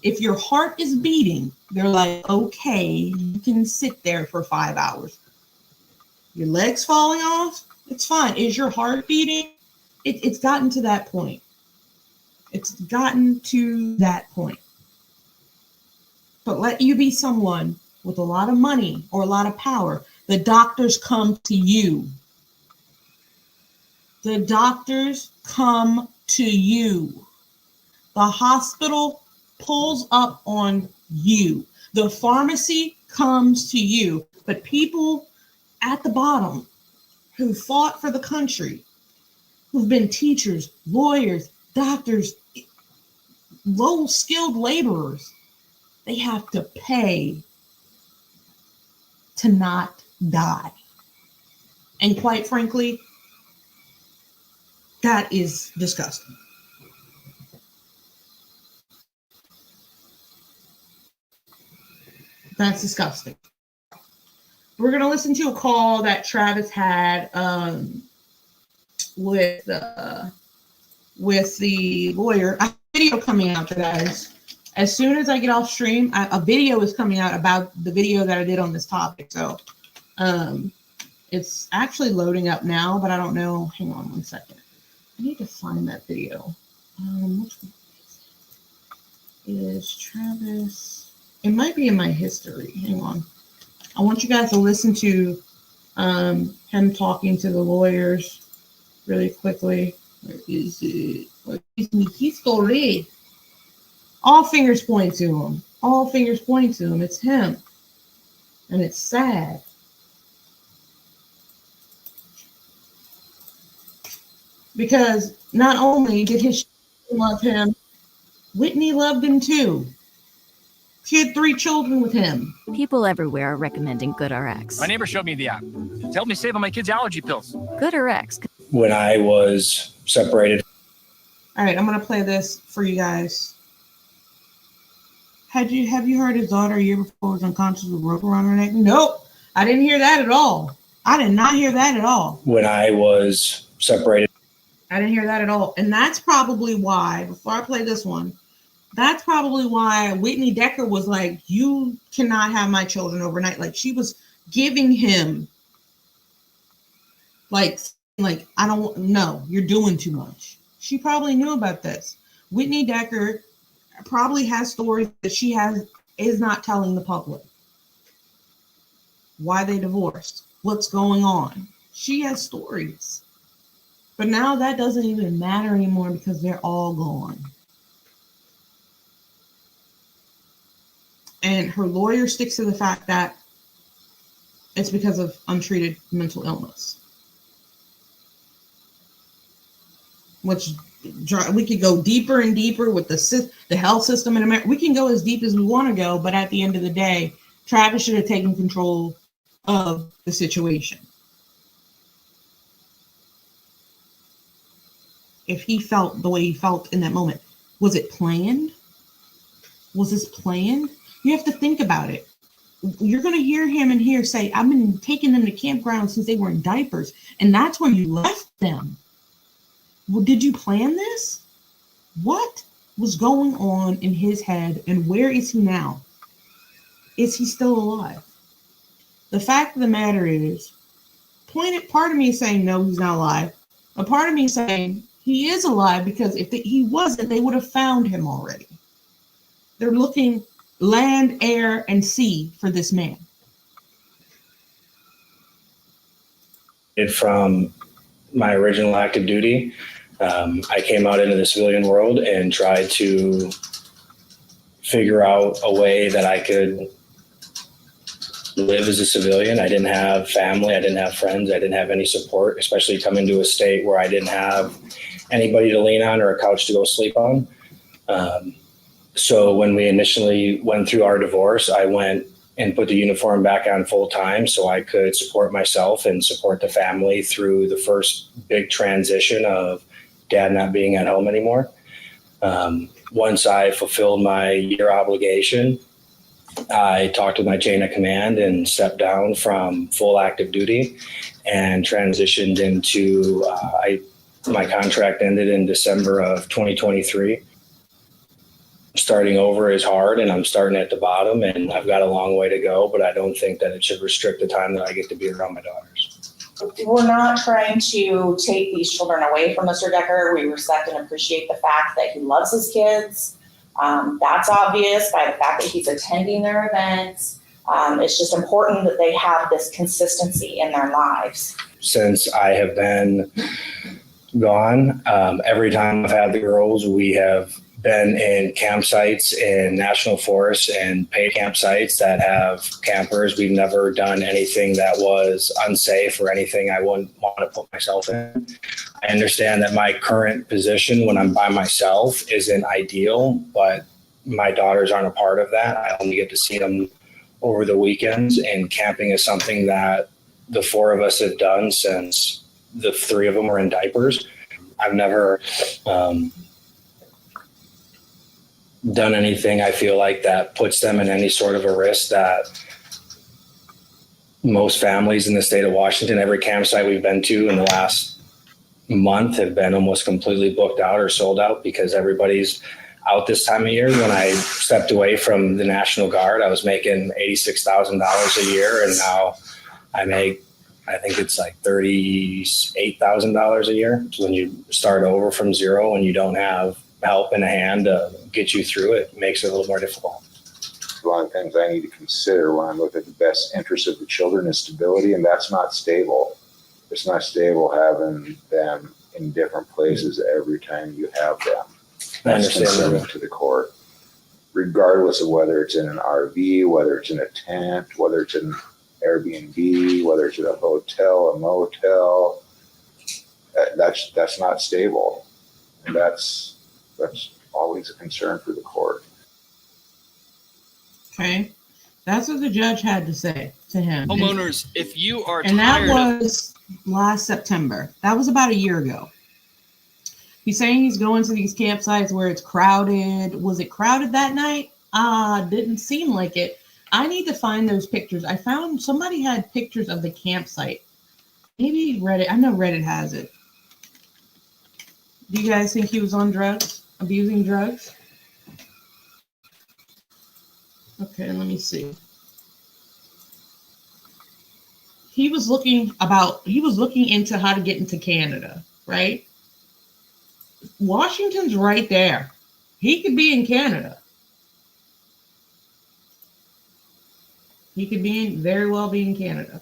[SPEAKER 1] If your heart is beating, they're like, okay, you can sit there for 5 hours. Your legs falling off, it's fine. Is your heart beating? It's gotten to that point. But let you be someone with a lot of money or a lot of power. The doctors come to you. The hospital pulls up on you. The pharmacy comes to you. But people at the bottom who fought for the country, who've been teachers, lawyers, doctors, low-skilled laborers, They have to pay to not die. And quite frankly, that is disgusting. That's disgusting. We're going to listen to a call that Travis had with the lawyer. I have a video coming out, guys. As soon as I get off stream, a video is coming out about the video that I did on this topic. So it's actually loading up now, but I don't know. Hang on one second. I need to find that video. Which one is Travis? It might be in my history. Hang on. I want you guys to listen to him talking to the lawyers really quickly. Where is it? He's so red. All fingers point to him. All fingers point to him. It's him. And it's sad. Because not only did his love him, Whitney loved him too. She had 3 children with him.
[SPEAKER 7] People everywhere are recommending GoodRx.
[SPEAKER 8] My neighbor showed me the app. It helped me save on my kids' allergy pills.
[SPEAKER 7] GoodRx.
[SPEAKER 5] When I was separated.
[SPEAKER 1] All right, I'm going to play this for you guys. Have you heard his daughter a year before was unconscious with a rope around her neck? Nope. I didn't hear that at all. I did not hear that at all.
[SPEAKER 5] When I was separated.
[SPEAKER 1] I didn't hear that at all. And that's probably why, before I play this one, that's probably why Whitney Decker was like, you cannot have my children overnight. Like, she was giving him, like I don't know, you're doing too much. She probably knew about this. Whitney Decker probably has stories that she is not telling the public. Why they divorced, what's going on. She has stories. But now that doesn't even matter anymore because they're all gone. And her lawyer sticks to the fact that it's because of untreated mental illness. Which we could go deeper and deeper with the health system in America. We can go as deep as we want to go, but at the end of the day, Travis should have taken control of the situation. If he felt the way he felt in that moment, was it planned? Was this planned? You have to think about it. You're going to hear him in here say, I've been taking them to campgrounds since they were in diapers, and that's when you left them. Well, did you plan this? What was going on in his head, and where is he now? Is he still alive? The fact of the matter is, part of me is saying, no, he's not alive. A part of me is saying, he is alive, because if he wasn't, they would have found him already. They're looking land, air, and sea for this man.
[SPEAKER 5] From my original active duty, I came out into the civilian world and tried to figure out a way that I could live as a civilian. I didn't have family. I didn't have friends. I didn't have any support, especially coming to a state where I didn't have anybody to lean on or a couch to go sleep on. So when we initially went through our divorce, I went and put the uniform back on full time so I could support myself and support the family through the first big transition of dad not being at home anymore. Once I fulfilled my year obligation, I talked with my chain of command and stepped down from full active duty and transitioned into, my contract ended in December of 2023. Starting over is hard, and I'm starting at the bottom, and I've got a long way to go, but I don't think that it should restrict the time that I get to be around my daughters.
[SPEAKER 9] We're not trying to take these children away from Mr. Decker. We respect and appreciate the fact that he loves his kids. That's obvious by the fact that he's attending their events. It's just important that they have this consistency in their lives.
[SPEAKER 5] Since I have been gone, every time I've had the girls, we have been in campsites in national forests and paid campsites that have campers. We've never done anything that was unsafe or anything I wouldn't want to put myself in. I understand that my current position when I'm by myself isn't ideal, but my daughters aren't a part of that. I only get to see them over the weekends, and camping is something that the four of us have done since the three of them were in diapers. I've never done anything I feel like that puts them in any sort of a risk that most families in the state of Washington, every campsite we've been to in the last month have been almost completely booked out or sold out because everybody's out this time of year. When I stepped away from the National Guard, I was making $86,000 a year, and now I make, I think it's like $38,000 a year. So when you start over from zero and you don't have help in a hand to get you through it, it makes it a little more difficult.
[SPEAKER 10] A lot of things I need to consider when I look at the best interest of the children is stability, and that's not stable. It's not stable having them in different places every time you have them. That's concerning to the court, regardless of whether it's in an RV, whether it's in a tent, whether it's in Airbnb, whether it's in a hotel, a motel. That's not stable, and that's always a concern for the court.
[SPEAKER 1] Okay, that's what the judge had to say to him.
[SPEAKER 8] Homeowners, if you are
[SPEAKER 1] and
[SPEAKER 8] tired
[SPEAKER 1] that was last September. That was about a year ago. He's saying he's going to these campsites where it's crowded. Was it crowded that night? Didn't seem like it. I need to find those pictures. I found somebody had pictures of the campsite. Maybe Reddit. I know Reddit has it. Do you guys think he was on drugs? Abusing drugs? Okay, let me see. He was looking into how to get into Canada, right? Washington's right there. He could be in Canada. He could very well be in Canada.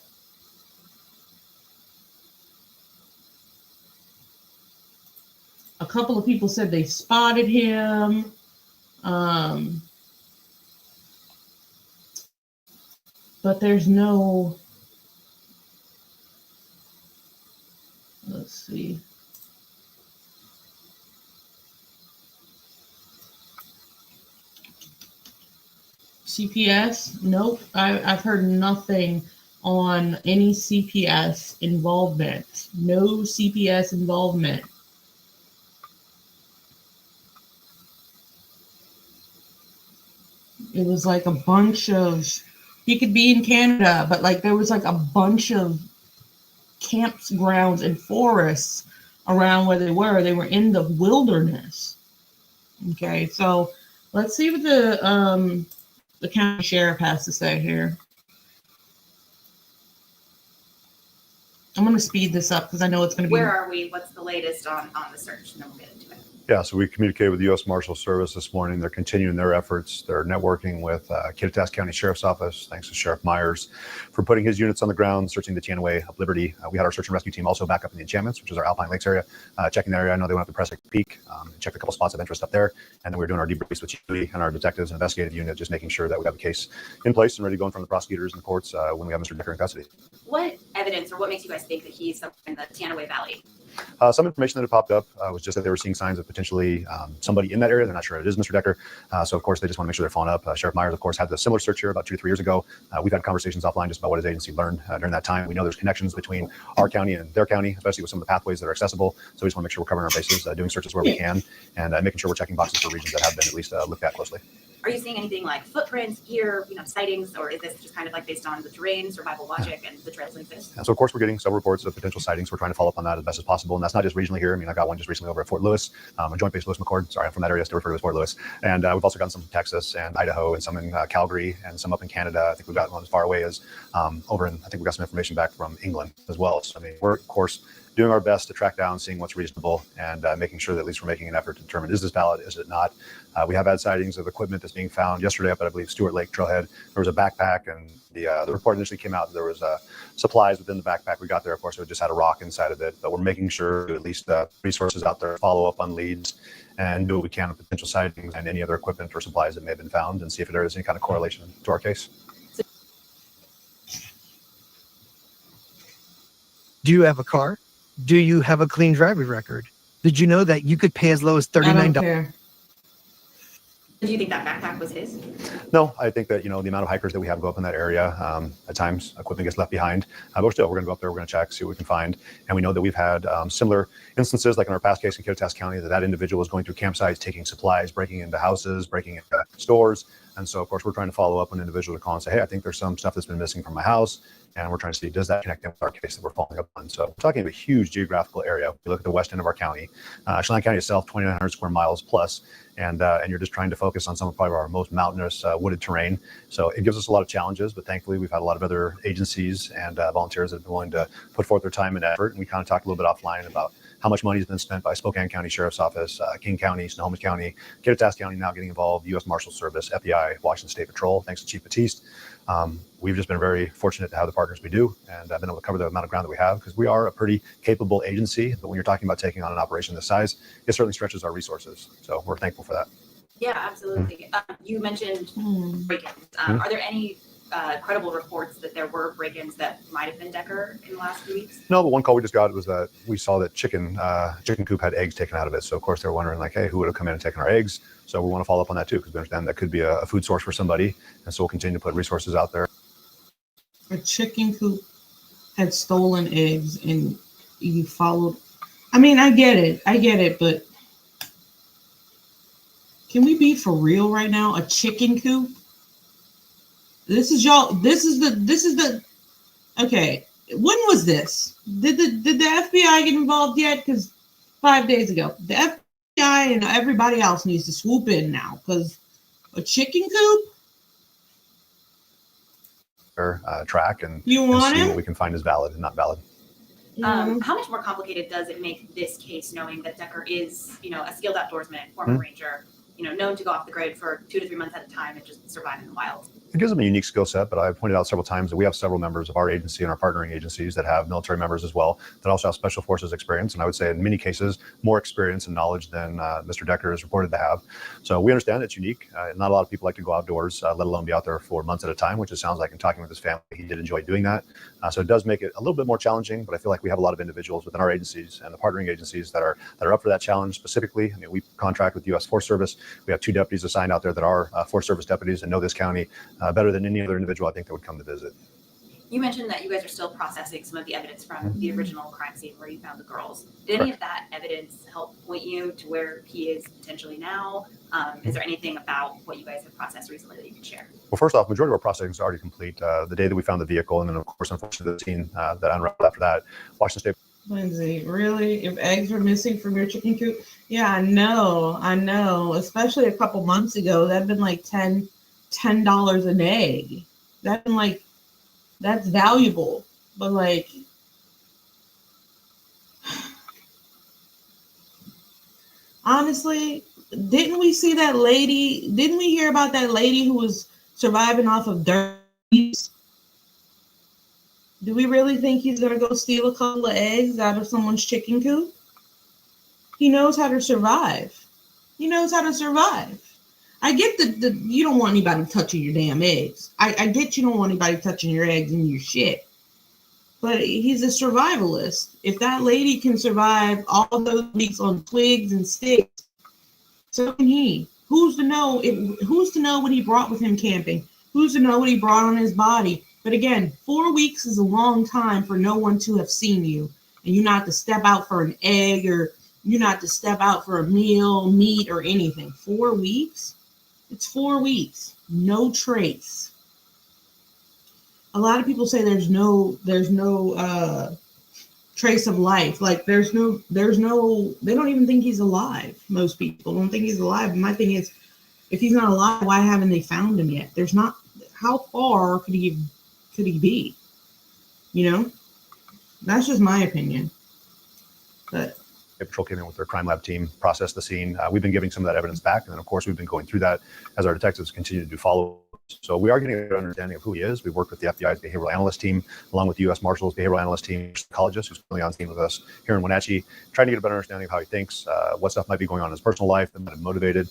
[SPEAKER 1] A couple of people said they spotted him. But there's no, let's see. CPS? Nope. I've heard nothing on any CPS involvement. No CPS involvement. It was like a bunch of, he could be in Canada, but like there was like a bunch of campgrounds and forests around where they were. They were in the wilderness. Okay, so let's see what the county sheriff has to say here. I'm going to speed this up because I know it's going to be.
[SPEAKER 11] Where are we? What's the latest on the search? And then we'll get into it.
[SPEAKER 12] Yeah, so we communicated with the U.S. Marshal Service this morning. They're continuing their efforts. They're networking with Kittitas County Sheriff's Office. Thanks to Sheriff Myers for putting his units on the ground, searching the Teanaway of Liberty. We had our search and rescue team also back up in the Enchantments, which is our Alpine Lakes area, checking that area. I know they went up to Presque Peak, checked a couple spots of interest up there, and then we were doing our debriefs with Judy and our detectives and investigative unit, just making sure that we have a case in place and ready to go in front of the prosecutors and the courts when we have Mr. Decker in custody.
[SPEAKER 11] What evidence or what makes you guys think that he's somewhere in the Teanaway Valley?
[SPEAKER 12] Some information that had popped up was just that they were seeing signs of potentially somebody in that area. They're not sure it is Mr. Decker. So, of course, they just want to make sure they're following up. Sheriff Myers, of course, had the similar search here about 2 to 3 years ago. We've had conversations offline just about what his agency learned during that time. We know there's connections between our county and their county, especially with some of the pathways that are accessible. So we just want to make sure we're covering our bases, doing searches where we can, and making sure we're checking boxes for regions that have been at least looked at closely.
[SPEAKER 11] Are you seeing anything like footprints, gear, sightings, or is this just kind of like based on the terrain, survival logic, and the trails and fish?
[SPEAKER 12] And so, of course, we're getting several reports of potential sightings. We're trying to follow up on that as best as possible. And that's not just regionally here. I mean, I got one just recently over at Fort Lewis, a Joint Base Lewis McCord. Sorry, I'm from that area. I still refer to it as Fort Lewis. And we've also gotten some from Texas and Idaho and some in Calgary and some up in Canada. I think we've got one as far away as over in, I think we got some information back from England as well. So, I mean, we're, of course, doing our best to track down, seeing what's reasonable, and making sure that at least we're making an effort to determine, is this valid, is it not? We have had sightings of equipment that's being found yesterday up at, I believe, Stewart Lake Trailhead. There was a backpack, and the report initially came out that there was supplies within the backpack. We got there, of course, it just had a rock inside of it, but we're making sure at least resources out there follow up on leads and do what we can with potential sightings and any other equipment or supplies that may have been found and see if there is any kind of correlation to our case.
[SPEAKER 13] Do you have a car? Do you have a clean driving record? Did you know that you could pay as low as $39?
[SPEAKER 11] Do you think that backpack was his?
[SPEAKER 12] No, I think that, the amount of hikers that we have go up in that area, at times equipment gets left behind. But we're going to go up there, we're going to check, see what we can find. And we know that we've had similar instances, like in our past case in Kittitas County, that individual was going through campsites, taking supplies, breaking into houses, breaking into stores. And so, of course, we're trying to follow up on individuals to call and say, hey, I think there's some stuff that's been missing from my house. And we're trying to see, does that connect in with our case that we're following up on? So we're talking about a huge geographical area. We look at the west end of our county, Chelan County itself, 2,900 square miles plus. And you're just trying to focus on some of probably our most mountainous wooded terrain. So it gives us a lot of challenges, but thankfully we've had a lot of other agencies and volunteers that have been willing to put forth their time and effort. And we kind of talked a little bit offline about how much money has been spent by Spokane County Sheriff's Office, King County, Snohomish County, Kittitas County now getting involved, U.S. Marshals Service, FBI, Washington State Patrol, thanks to Chief Batiste. We've just been very fortunate to have the partners we do, and I've been able to cover the amount of ground that we have because we are a pretty capable agency. But when you're talking about taking on an operation this size, it certainly stretches our resources. So we're thankful for that.
[SPEAKER 11] Yeah, absolutely. You mentioned break-ins. Are there any credible reports that there were break-ins that might have been Decker in the last few weeks?
[SPEAKER 12] No, but one call we just got was that we saw that chicken coop had eggs taken out of it. So of course they were wondering like, hey, who would have come in and taken our eggs? So we want to follow up on that too, because we understand that could be a food source for somebody. And so we'll continue to put resources out there.
[SPEAKER 1] A chicken coop had stolen eggs and you followed. I mean, I get it, but can we be for real right now? A chicken coop? This is the okay. When was this? Did the FBI get involved yet? Because 5 days ago, the FBI and everybody else needs to swoop in now. Because a chicken coop?
[SPEAKER 12] Track and
[SPEAKER 1] see
[SPEAKER 12] what we can find is valid and not valid.
[SPEAKER 11] How much more complicated does it make this case knowing that Decker is, a skilled outdoorsman, former ranger, known to go off the grid for 2 to 3 months at a time and just survive in the wild?
[SPEAKER 12] It gives them a unique skill set, but I've pointed out several times that we have several members of our agency and our partnering agencies that have military members as well that also have special forces experience. And I would say in many cases, more experience and knowledge than Mr. Decker is reported to have. So we understand it's unique. Not a lot of people like to go outdoors, let alone be out there for months at a time, which it sounds like in talking with his family, he did enjoy doing that. So it does make it a little bit more challenging, but I feel like we have a lot of individuals within our agencies and the partnering agencies that are up for that challenge specifically. I mean, we contract with the U.S. Forest Service. We have 2 deputies assigned out there that are Forest Service deputies and know this county better than any other individual I think that would come to visit.
[SPEAKER 11] You mentioned that you guys are still processing some of the evidence from the original crime scene where you found the girls. Did any of that evidence help point you to where he is potentially now? Is there anything about what you guys have processed recently that you can share?
[SPEAKER 12] Well, first off, majority of our processing is already complete. The day that we found the vehicle, and then of course, unfortunately, the scene that unraveled after that, Washington State.
[SPEAKER 1] Lindsay, really? If eggs were missing from your chicken coop? Yeah, I know. Especially a couple months ago, that'd been like $10 an egg. That'd been like, that's valuable. But like, honestly, didn't we see that lady? Didn't we hear about that lady who was surviving off of dirt? Do we really think he's going to go steal a couple of eggs out of someone's chicken coop? He knows how to survive. I get that you don't want anybody touching your damn eggs. I get you don't want anybody touching your eggs and your shit. But he's a survivalist. If that lady can survive all those weeks on twigs and sticks, so can he. Who's to know what he brought with him camping? Who's to know what he brought on his body? But again, 4 weeks is a long time for no one to have seen you. And you not to step out for an egg or you not to step out for a meal, meat, or anything. 4 weeks? It's 4 weeks. No trace. A lot of people say there's no trace of life. Like there's no, they don't even think he's alive. Most people don't think he's alive. And my thing is, if he's not alive, why haven't they found him yet? There's not, how far could he be? That's just my opinion. But
[SPEAKER 12] Patrol came in with their crime lab team, processed the scene. We've been giving some of that evidence back. And then of course we've been going through that as our detectives continue to do follow. So we are getting a good understanding of who he is. We've worked with the FBI's behavioral analyst team, along with the U.S. Marshals behavioral analyst team, psychologist who's currently on scene with us here in Wenatchee, trying to get a better understanding of how he thinks, what stuff might be going on in his personal life that might have motivated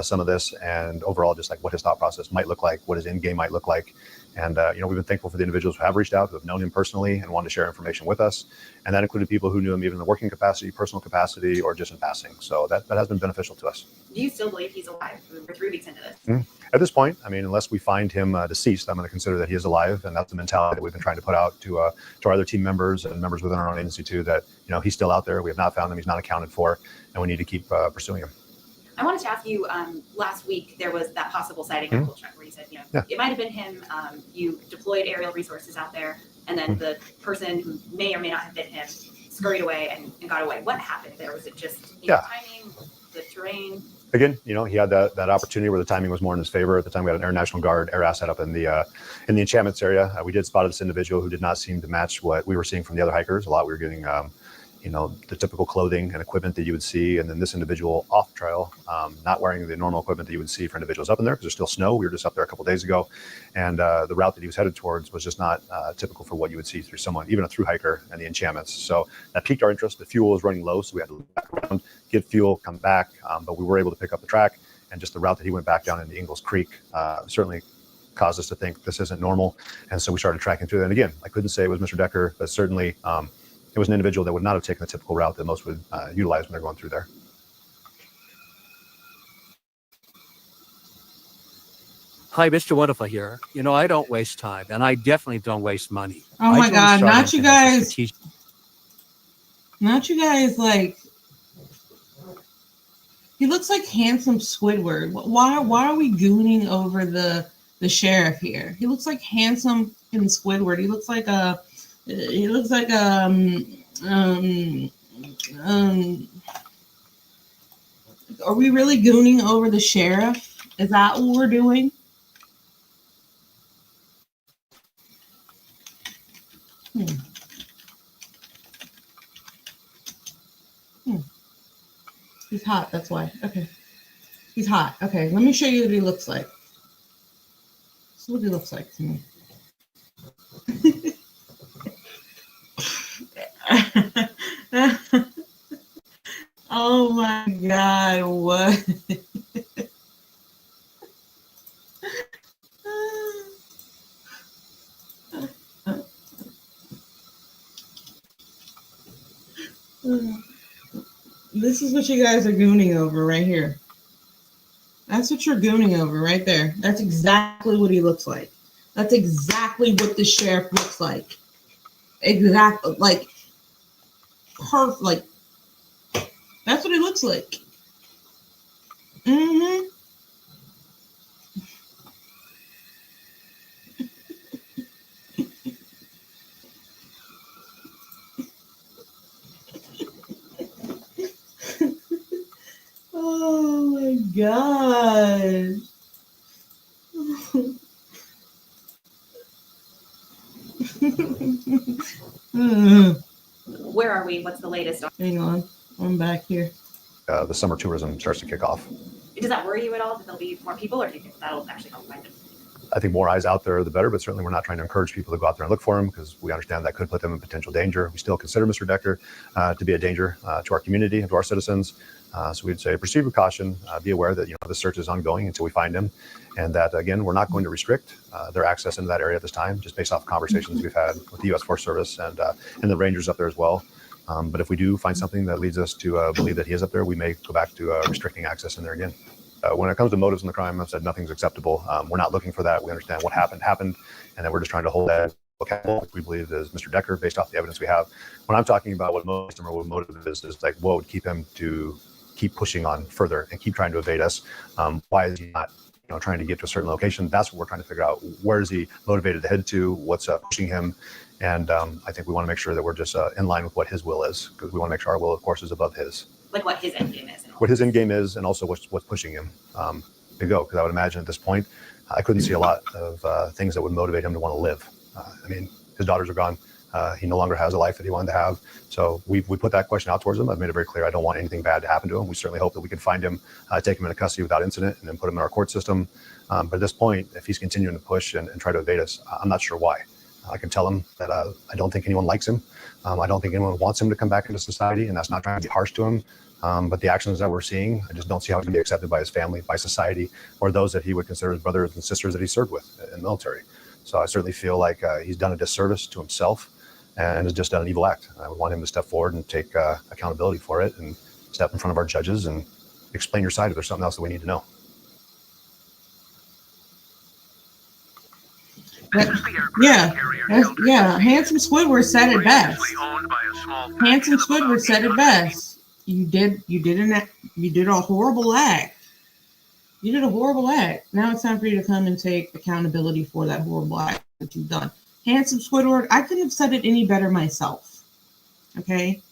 [SPEAKER 12] some of this, and overall just like what his thought process might look like, what his end game might look like. And, we've been thankful for the individuals who have reached out, who have known him personally and wanted to share information with us. And that included people who knew him even in the working capacity, personal capacity, or just in passing. So that has been beneficial to us.
[SPEAKER 11] Do you still believe he's alive? We're 3 weeks into this.
[SPEAKER 12] At this point, I mean, unless we find him deceased, I'm going to consider that he is alive, and that's the mentality that we've been trying to put out to our other team members and members within our own agency too. That he's still out there. We have not found him. He's not accounted for, and we need to keep pursuing him.
[SPEAKER 11] I wanted to ask you. Last week there was that possible sighting on Cool Truck where you said, it might have been him. You deployed aerial resources out there, and then the person who may or may not have been him scurried away and got away. What happened there? Was it just timing, the terrain?
[SPEAKER 12] Again, he had that opportunity where the timing was more in his favor. At the time, we had an Air National Guard air asset up in the enchantments area. We did spot this individual who did not seem to match what we were seeing from the other hikers. A lot we were getting, the typical clothing and equipment that you would see, and then this individual off trail, not wearing the normal equipment that you would see for individuals up in there because there's still snow. We were just up there a couple of days ago, and the route that he was headed towards was just not typical for what you would see through someone, even a through hiker and the enchantments. So that piqued our interest. The fuel was running low, so we had to look back around, get fuel, come back, but we were able to pick up the track, and just the route that he went back down into Ingalls Creek certainly caused us to think this isn't normal, and so we started tracking through that. And again, I couldn't say it was Mr. Decker, but certainly it was an individual that would not have taken the typical route that most would utilize when they're going through there.
[SPEAKER 14] Hi, Mr. Wonderful here. I don't waste time, and I definitely don't waste money.
[SPEAKER 1] Oh my God, not you guys. Not you guys, like, he looks like handsome Squidward. Why are we gooning over the sheriff here? He looks like handsome in Squidward. He looks like are we really gooning over the sheriff? Is that what we're doing? He's hot, that's why. Okay. He's hot. Okay, let me show you what he looks like. This is what he looks like to me. Oh my God, what? This is what you guys are gooning over right here. That's what you're gooning over right there. That's exactly what he looks like. That's exactly what the sheriff looks like. Exactly, like, perfect, like, that's what he looks like. Mm-hmm. Oh my God.
[SPEAKER 11] Where are we? What's the latest?
[SPEAKER 1] Hang on, I'm back here.
[SPEAKER 12] The summer tourism starts to kick off.
[SPEAKER 11] Does that worry you at all that there'll be more people, or do you think that'll actually help find them?
[SPEAKER 12] I think more eyes out there, the better, but certainly we're not trying to encourage people to go out there and look for him because we understand that could put them in potential danger. We still consider Mr. Decker to be a danger to our community and to our citizens. So we'd say proceed with caution, be aware that the search is ongoing until we find him, and that, again, we're not going to restrict their access into that area at this time, just based off conversations we've had with the U.S. Forest Service and the Rangers up there as well. But if we do find something that leads us to believe that he is up there, we may go back to restricting access in there again. When it comes to motives in the crime, I've said nothing's acceptable. We're not looking for that. We understand what happened, and that we're just trying to hold that accountable, which we believe is Mr. Decker, based off the evidence we have. When I'm talking about what motive is like what would keep him to keep pushing on further and keep trying to evade us. Why is he not trying to get to a certain location? That's what we're trying to figure out. Where is he motivated to head to? What's pushing him? And I think we want to make sure that we're just in line with what his will is, because we want to make sure our will, of course, is above his.
[SPEAKER 11] Like what his end game is.
[SPEAKER 12] What his end game is, and also what's pushing him to go. Because I would imagine at this point, I couldn't see a lot of things that would motivate him to want to live. I mean, his daughters are gone. He no longer has a life that he wanted to have. So we put that question out towards him. I've made it very clear I don't want anything bad to happen to him. We certainly hope that we can find him, take him into custody without incident, and then put him in our court system. But at this point, if he's continuing to push and try to evade us, I'm not sure why. I can tell him that I don't think anyone likes him. I don't think anyone wants him to come back into society, and that's not trying to be harsh to him. But the actions that we're seeing, I just don't see how it can be accepted by his family, by society, or those that he would consider his brothers and sisters that he served with in the military. So I certainly feel like he's done a disservice to himself and has just done an evil act. I would want him to step forward and take accountability for it and step in front of our judges and explain your side if there's something else that we need to know.
[SPEAKER 1] Yeah. Handsome Squidward said it best. Handsome Squidward said it best. You did a horrible act. You did a horrible act. Now it's time for you to come and take accountability for that horrible act that you've done. Handsome Squidward, I couldn't have said it any better myself. Okay?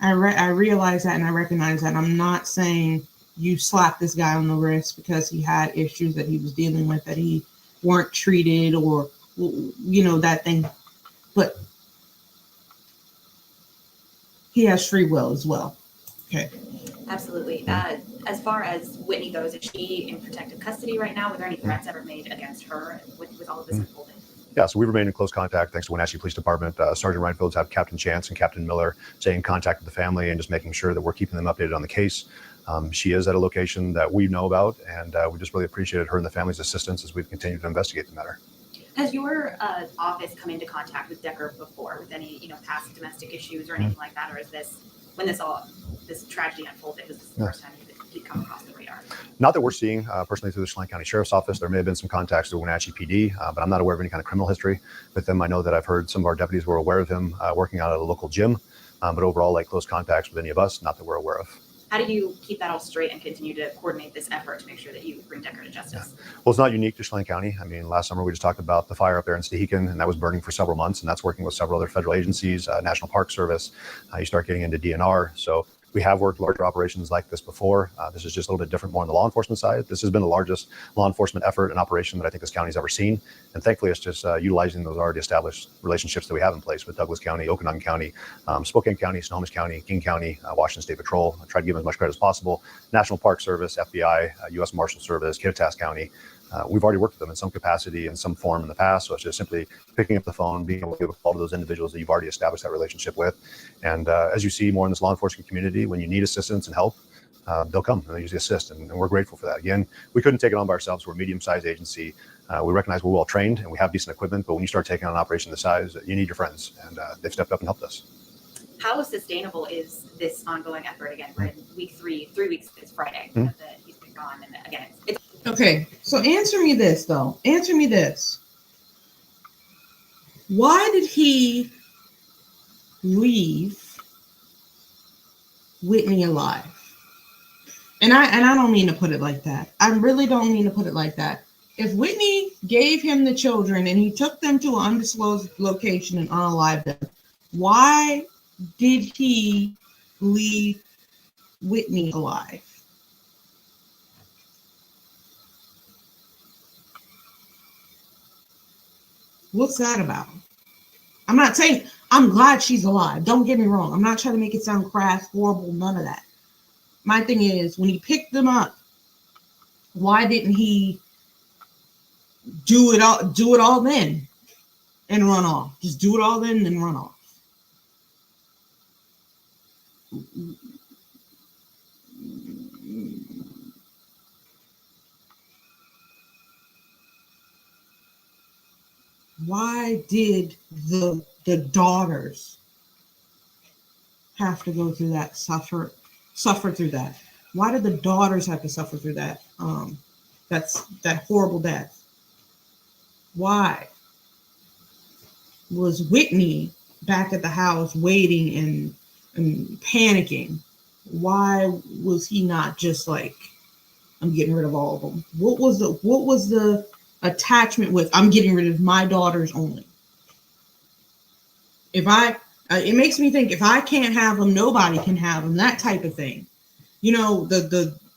[SPEAKER 1] I realize that and I recognize that. I'm not saying you slapped this guy on the wrist because he had issues that he was dealing with, that he weren't treated or, you know, that thing. But he has free will as well. Okay.
[SPEAKER 11] Absolutely. As far as Whitney goes, is she in protective custody right now? Were there any threats ever made against her with all of this unfolding?
[SPEAKER 12] Yeah, so we remain in close contact thanks to Wenatchee Police Department. Sergeant Reinfeld's have Captain Chance and Captain Miller staying in contact with the family and just making sure that we're keeping them updated on the case. She is at a location that we know about, and we just really appreciated her and the family's assistance as we've continued to investigate the matter.
[SPEAKER 11] Has your office come into contact with Decker before with any, you know, past domestic issues or anything like that, or is this when this tragedy unfolded? Was this the first time you'd come across the radar?
[SPEAKER 12] Not that we're seeing personally through the Chelan County Sheriff's Office. There may have been some contacts through Wenatchee PD, but I'm not aware of any kind of criminal history with them. I know that I've heard some of our deputies were aware of him working out at a local gym, but overall, like close contacts with any of us, not that we're aware of.
[SPEAKER 11] How do you keep that all straight and continue to coordinate this effort to make sure that you bring Decker to justice?
[SPEAKER 12] Well, it's not unique to Chelan County. I mean, last summer we just talked about the fire up there in Stehekin, and that was burning for several months, and that's working with several other federal agencies, National Park Service. You start getting into DNR. So we have worked larger operations like this before. This is just a little bit different, more on the law enforcement side. This has been the largest law enforcement effort and operation that I think this county's ever seen. And thankfully, it's just utilizing those already established relationships that we have in place with Douglas County, Okanagan County, Spokane County, Snohomish County, King County, Washington State Patrol. I try to give them as much credit as possible. National Park Service, FBI, U.S. Marshal Service, Kittitas County. We've already worked with them in some capacity, in some form in the past. So it's just simply picking up the phone, being able to give a call to those individuals that you've already established that relationship with. And as you see more in this law enforcement community, when you need assistance and help, they'll come and they usually assist. And we're grateful for that. Again, we couldn't take it on by ourselves. We're a medium-sized agency. We recognize we're well trained and we have decent equipment. But when you start taking on an operation this size, you need your friends. And they've stepped up and helped us.
[SPEAKER 11] How sustainable is this ongoing effort? Again, we're in week 3 weeks this Friday that he's been gone. And again, it's
[SPEAKER 1] Okay, so answer me this, though. Answer me this. Why did he leave Whitney alive? And I don't mean to put it like that. I really don't mean to put it like that. If Whitney gave him the children and he took them to an undisclosed location and unalived them, why did he leave Whitney alive? What's that about? I'm not saying I'm glad she's alive. Don't get me wrong. I'm not trying to make it sound crass, horrible, none of that. My thing is, when he picked them up, why didn't he do it all then and run off? Just do it all then and then run off. Why did the daughters have to go through that, suffer through that? Why did the daughters have to suffer through that? That's that horrible death. Why was Whitney back at the house waiting and panicking? Why was he not just like, I'm getting rid of all of them? What was the attachment with, I'm getting rid of my daughters only? It makes me think, if I can't have them, nobody can have them, that type of thing. You know,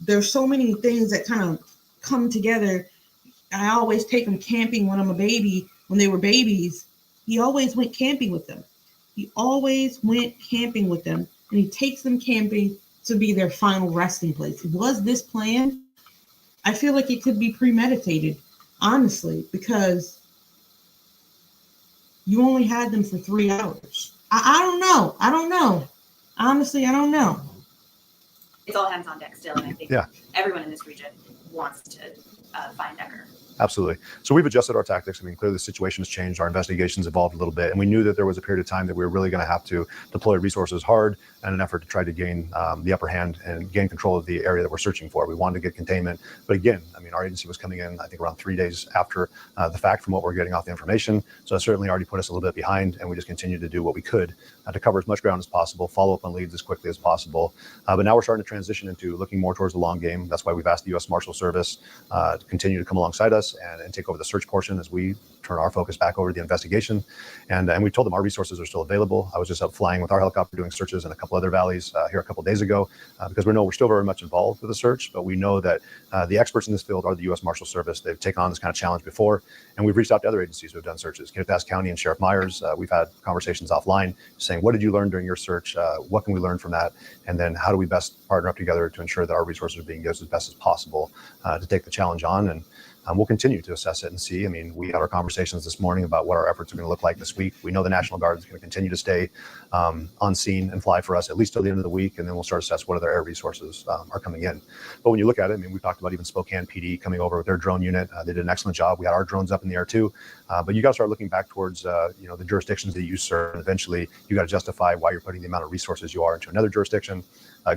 [SPEAKER 1] there's so many things that kind of come together. I always take them camping when they were babies. He always went camping with them. And he takes them camping to be their final resting place. Was this planned? I feel like it could be premeditated, honestly, because you only had them for 3 hours. I don't know. Honestly, I don't know.
[SPEAKER 11] It's all hands on deck still, and I think everyone in this region wants to find Decker.
[SPEAKER 12] Absolutely. So we've adjusted our tactics. I mean, clearly the situation has changed. Our investigations evolved a little bit, and we knew that there was a period of time that we were really going to have to deploy resources hard in an effort to try to gain the upper hand and gain control of the area that we're searching for. We wanted to get containment, but again, I mean, our agency was coming in, I think, around 3 days after the fact from what we're getting off the information. So it certainly already put us a little bit behind, and we just continued to do what we could to cover as much ground as possible, follow up on leads as quickly as possible. But now we're starting to transition into looking more towards the long game. That's why we've asked the U.S. Marshal Service to continue to come alongside us and take over the search portion as we turn our focus back over to the investigation. And we told them our resources are still available. I was just up flying with our helicopter doing searches in a couple other valleys here a couple days ago because we know we're still very much involved with the search, but we know that the experts in this field are the U.S. Marshal Service. They've taken on this kind of challenge before, and we've reached out to other agencies who have done searches. Kittitas County and Sheriff Myers, we've had conversations offline saying, what did you learn during your search? What can we learn from that? And then how do we best partner up together to ensure that our resources are being used as best as possible to take the challenge on? And we'll continue to assess it and see. I mean, we had our conversations this morning about what our efforts are going to look like this week. We know the National Guard is going to continue to stay on scene and fly for us at least till the end of the week, and then we'll start to assess what other air resources are coming in. But when you look at it, I mean, we talked about even Spokane PD coming over with their drone unit. They did an excellent job. We had our drones up in the air too. But you got to start looking back towards the jurisdictions that you serve. And eventually, you got to justify why you're putting the amount of resources you are into another jurisdiction.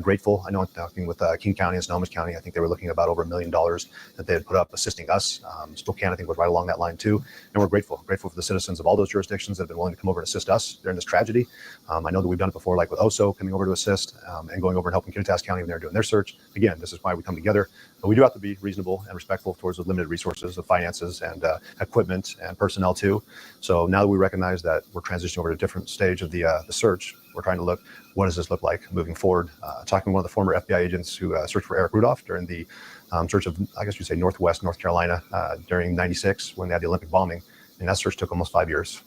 [SPEAKER 12] Grateful. I know I'm talking with King County and Snohomish County. I think they were looking at about over $1 million that they had put up assisting us. Spokane, I think, was right along that line too. And we're grateful for the citizens of all those jurisdictions that have been willing to come over and assist us during this tragedy. I know that we've done it before, like with OSO coming over to assist and going over and helping Kittitas County when they're doing their search. Again, this is why we come together. But we do have to be reasonable and respectful towards the limited resources of finances and equipment and personnel too. So now that we recognize that we're transitioning over to a different stage of the search, we're trying to look, what does this look like moving forward? Talking with one of the former FBI agents who searched for Eric Rudolph during the search of, I guess you'd say, Northwest North Carolina during '96 when they had the Olympic bombing. And that search took almost 5 years.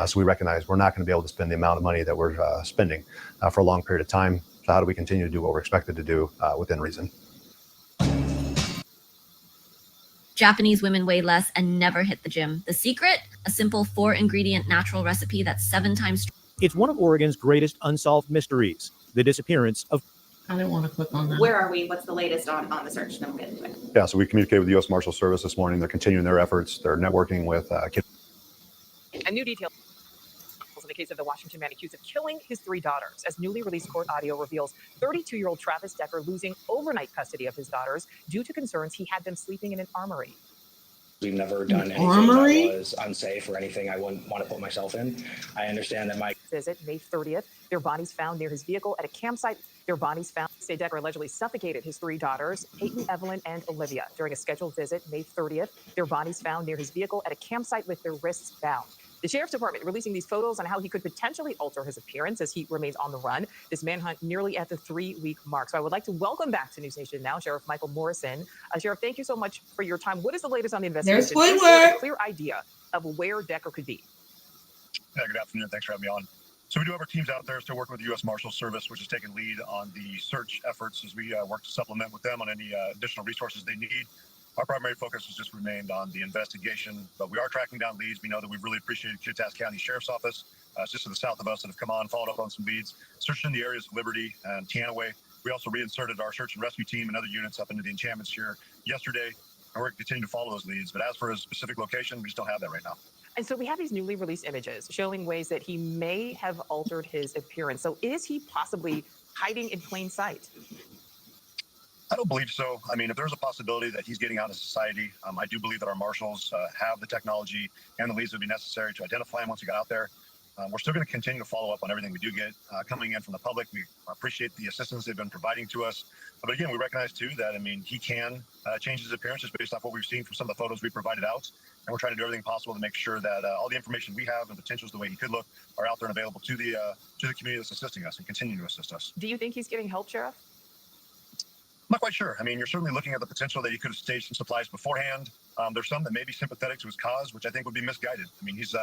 [SPEAKER 12] So we recognize we're not going to be able to spend the amount of money that we're spending for a long period of time. So how do we continue to do what we're expected to do within reason?
[SPEAKER 15] Japanese women weigh less and never hit the gym. The secret? A simple 4-ingredient natural recipe that's 7 times.
[SPEAKER 16] It's one of Oregon's greatest unsolved mysteries, the disappearance of.
[SPEAKER 1] I didn't want to click on that.
[SPEAKER 11] Where are we? What's the latest on the search? Then we'll get into it.
[SPEAKER 12] Yeah, so we communicated with the U.S. Marshal Service this morning. They're continuing their efforts. They're networking with
[SPEAKER 17] A new detail in the case of the Washington man accused of killing his 3 daughters, as newly released court audio reveals 32-year-old Travis Decker losing overnight custody of his daughters due to concerns he had them sleeping in an armory.
[SPEAKER 5] We've never done anything that was unsafe or anything I wouldn't want to put myself in. I understand that my
[SPEAKER 17] visit May 30th. Their bodies found near his vehicle at a campsite. Their bodies found. Say Decker allegedly suffocated his 3 daughters, Peyton, Evelyn, and Olivia, during a scheduled visit May 30th. Their bodies found near his vehicle at a campsite with their wrists bound. The sheriff's department releasing these photos on how he could potentially alter his appearance as he remains on the run. This manhunt nearly at the 3-week mark. So I would like to welcome back to News Nation now, Sheriff Michael Morrison. Sheriff, thank you so much for your time. What is the latest on the investigation? Is there a clear idea of where Decker could be?
[SPEAKER 18] Yeah, good afternoon. Thanks for having me on. So we do have our teams out there still working with the U.S. Marshal Service, which is taking lead on the search efforts as we work to supplement with them on any additional resources they need. Our primary focus has just remained on the investigation, but we are tracking down leads. We know that we've really appreciated Kittitas County Sheriff's Office, just to the south of us, that have come on, followed up on some leads, searched in the areas of Liberty and Teanaway. We also reinserted our search and rescue team and other units up into the encampments here yesterday, and we're continuing to follow those leads. But as for a specific location, we just don't have that right now.
[SPEAKER 17] And so we have these newly released images showing ways that he may have altered his appearance. So is he possibly hiding in plain sight?
[SPEAKER 18] I don't believe so. I mean, if there's a possibility that he's getting out of society, I do believe that our marshals have the technology and the leads that would be necessary to identify him once he got out there. We're still going to continue to follow up on everything we do get coming in from the public. We appreciate the assistance they've been providing to us. But again, we recognize too that, I mean, he can change his appearance just based off what we've seen from some of the photos we provided out. And we're trying to do everything possible to make sure that all the information we have and potentials the way he could look are out there and available to the community that's assisting us and continue to assist us.
[SPEAKER 17] Do you think he's getting help, Sheriff?
[SPEAKER 18] I'm not quite sure. I mean, you're certainly looking at the potential that he could have staged some supplies beforehand. There's some that may be sympathetic to his cause, which I think would be misguided. I mean, he's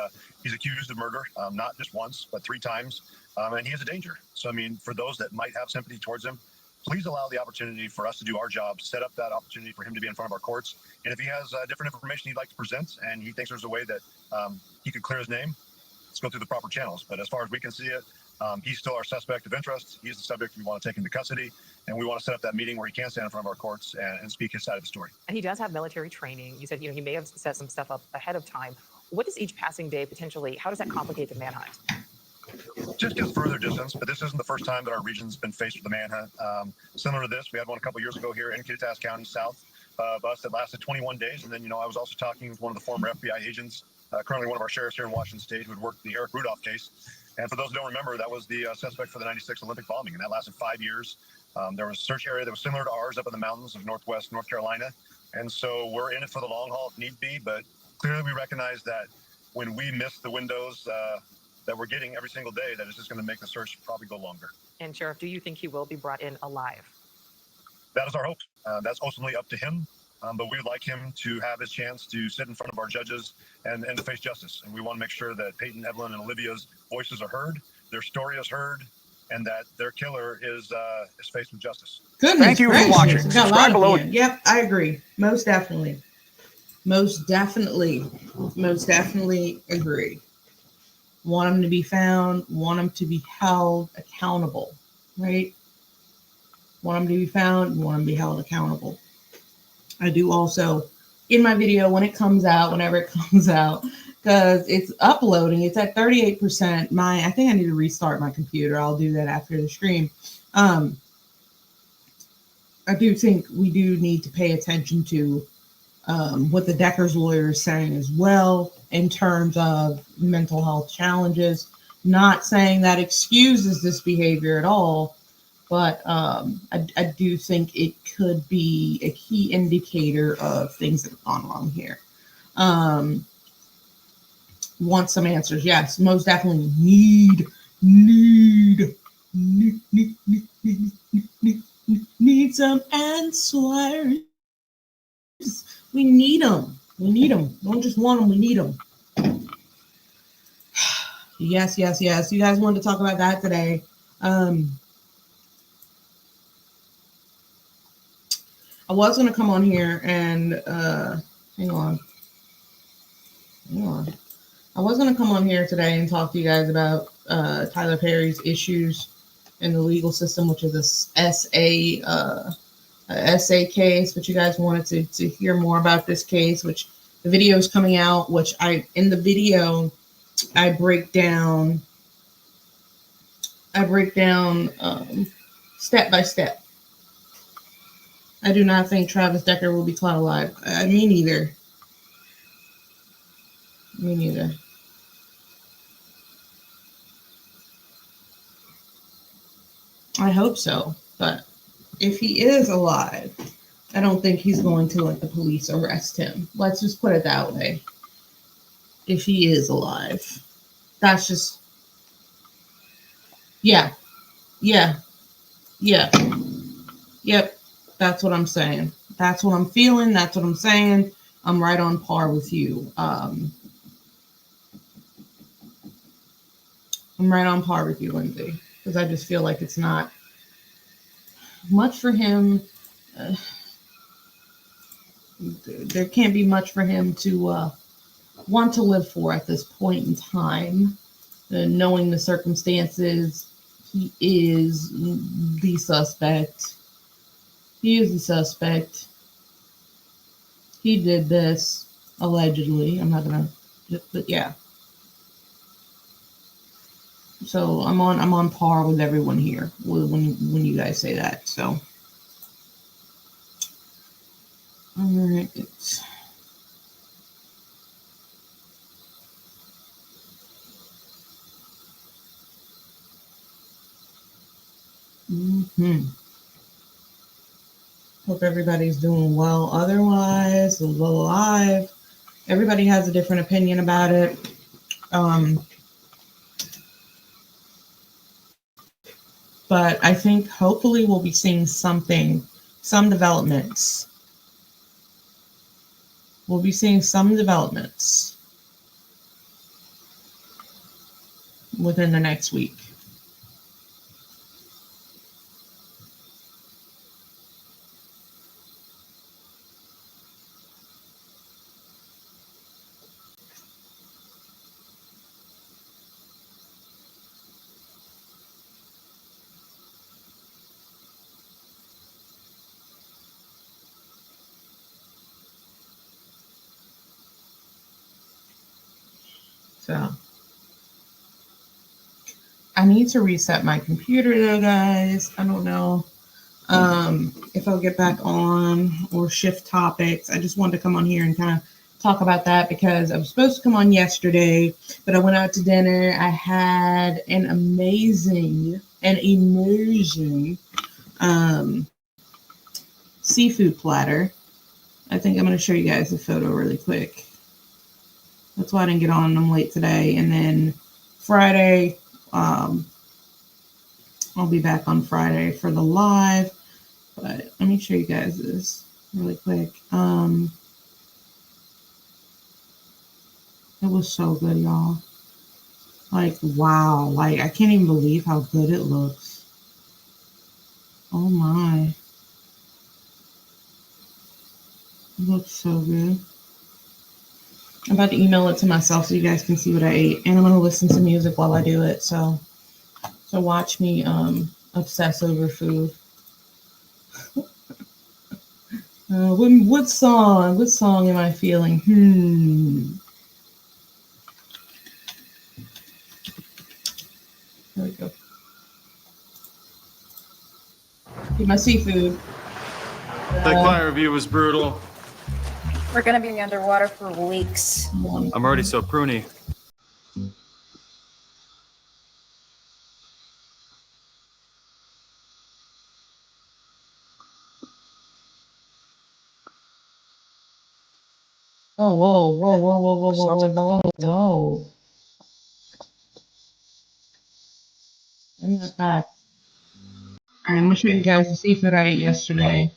[SPEAKER 18] accused of murder, not just once, but 3 times, and he is a danger. So, I mean, for those that might have sympathy towards him, please allow the opportunity for us to do our job, set up that opportunity for him to be in front of our courts. And if he has different information he'd like to present and he thinks there's a way that he could clear his name, let's go through the proper channels. But as far as we can see it, He's still our suspect of interest. He's the subject we want to take into custody, and we want to set up that meeting where he can stand in front of our courts and speak his side of the story.
[SPEAKER 17] And he does have military training. You said, he may have set some stuff up ahead of time. What does each passing day potentially, how does that complicate the manhunt?
[SPEAKER 18] Just gives further distance, but this isn't the first time that our region's been faced with a manhunt. Similar to this, we had one a couple years ago here in Kittitas County, south of us, that lasted 21 days. And then, I was also talking with one of the former FBI agents, currently one of our sheriffs here in Washington State, who had worked the Eric Rudolph case. And for those who don't remember, that was the suspect for the 96 Olympic bombing, and that lasted 5 years. There was a search area that was similar to ours up in the mountains of northwest North Carolina. And so we're in it for the long haul if need be, but clearly we recognize that when we miss the windows that we're getting every single day, that it's just going to make the search probably go longer.
[SPEAKER 17] And Sheriff, do you think he will be brought in alive?
[SPEAKER 18] That is our hope. That's ultimately up to him. But we would like him to have his chance to sit in front of our judges and to face justice. And we want to make sure that Peyton, Evelyn, and Olivia's voices are heard, their story is heard, and that their killer is faced with justice.
[SPEAKER 1] Goodness
[SPEAKER 6] Thank you for
[SPEAKER 1] gracious,
[SPEAKER 6] watching.
[SPEAKER 1] we got a lot
[SPEAKER 6] Subscribe
[SPEAKER 1] of
[SPEAKER 6] below.
[SPEAKER 1] fans. Yep, I agree. Most definitely. Most definitely agree. Want them to be found, want them to be held accountable, right? Want them to be found, want them to be held accountable. I do also, in my video, when it comes out, whenever it comes out, because it's uploading, it's at 38%. I think I need to restart my computer. I'll do that after the stream. I do think we do need to pay attention to what the Decker's lawyer is saying as well in terms of mental health challenges. Not saying that excuses this behavior at all, but I do think it could be a key indicator of things that have gone wrong here. Want some answers? Yes, most definitely need some answers. We need them. We need them. Don't just want them. We need them. Yes. You guys wanted to talk about that today. I was going to come on here and hang on. I was going to come on here today and talk to you guys about Tyler Perry's issues in the legal system, which is a SA case, but you guys wanted to hear more about this case, which the video is coming out, which in the video I break down step by step. I do not think Travis Decker will be caught alive. Me neither. I hope so, but if he is alive, I don't think he's going to let the police arrest him. Let's just put it that way. If he is alive, that's just, yeah. Yep. That's what I'm saying. That's what I'm feeling. That's what I'm saying. I'm right on par with you. I'm right on par with you, Lindsay, because I just feel like it's not much for him. There can't be much for him to want to live for at this point in time. Knowing the circumstances, he is the suspect. He did this allegedly. I'm not gonna, but yeah. So I'm on par with everyone here when you guys say that. So, all right. Hope everybody's doing well. Otherwise, alive. Everybody has a different opinion about it. But I think hopefully we'll be seeing some developments. We'll be seeing some developments within the next week. So I need to reset my computer though, guys. I don't know if I'll get back on or shift topics. I just wanted to come on here and kind of talk about that because I was supposed to come on yesterday, but I went out to dinner. I had an amazing and immersion seafood platter. I think I'm going to show you guys the photo really quick. That's why I didn't get on. I'm late today. And then Friday, I'll be back on Friday for the live. But let me show you guys this really quick. It was so good, y'all. Like, wow. Like, I can't even believe how good it looks. Oh, my. It looks so good. I'm about to email it to myself so you guys can see what I ate. And I'm going to listen to music while I do it. So watch me obsess over food. What song am I feeling? There we go. Get my seafood.
[SPEAKER 19] That client review was brutal.
[SPEAKER 20] We're gonna be underwater for weeks.
[SPEAKER 19] I'm already so pruny.
[SPEAKER 1] Oh, whoa. I'm not back. All right, I'm gonna show you guys the seafood I ate yesterday.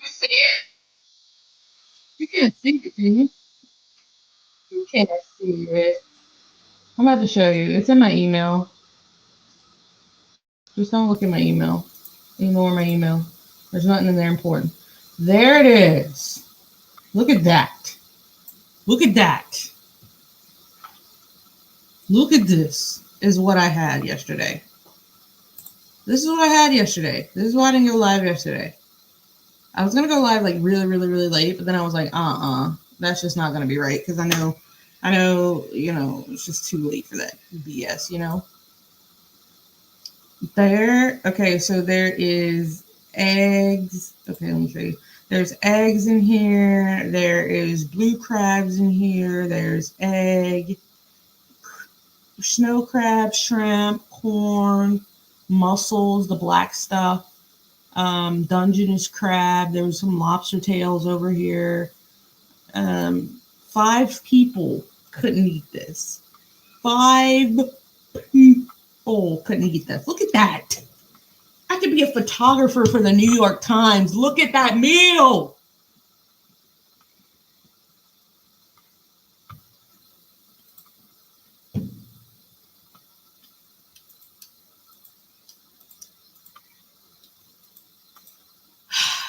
[SPEAKER 1] See it? You can't see it, can you? You can't see it. I'm about to show you. It's in my email. Just don't look at my email. Ignore my email. There's nothing in there important. There it is. Look at that. Look at that. Look at this. Is what I had yesterday. This is what I had yesterday. This is why I didn't go live yesterday. I was gonna go live like really, really, really late, but then I was like, that's just not gonna be right because I know, it's just too late for that BS, There, okay, so there is eggs. Okay, let me show you. There's eggs in here. There is blue crabs in here. There's egg, snow crab, shrimp, corn, mussels, the black stuff, Dungeness crab. There was some lobster tails over here. 5 people couldn't eat this. 5 people couldn't eat this. Look at that. I could be a photographer for the New York Times. Look at that meal.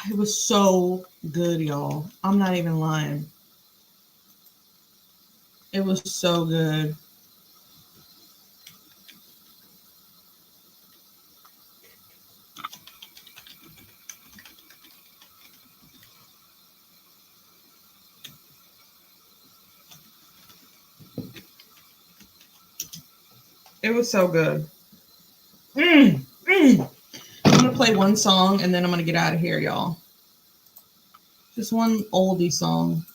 [SPEAKER 1] It was so good, y'all. I'm not even lying. It was so good. It was so good. I'm going to play one song and then I'm going to get out of here, y'all. Just one oldie song.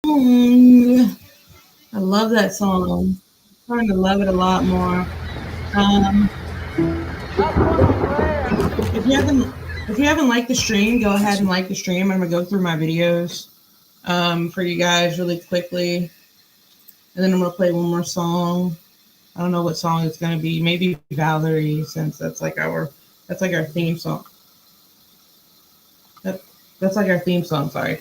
[SPEAKER 1] I love that song. I'm trying to love it a lot more. If you haven't liked the stream, go ahead and like the stream. I'm gonna go through my videos for you guys really quickly, and then I'm gonna play one more song. I don't know what song it's gonna be. Maybe Valerie, since that's like our theme song. That's like our theme song. Sorry.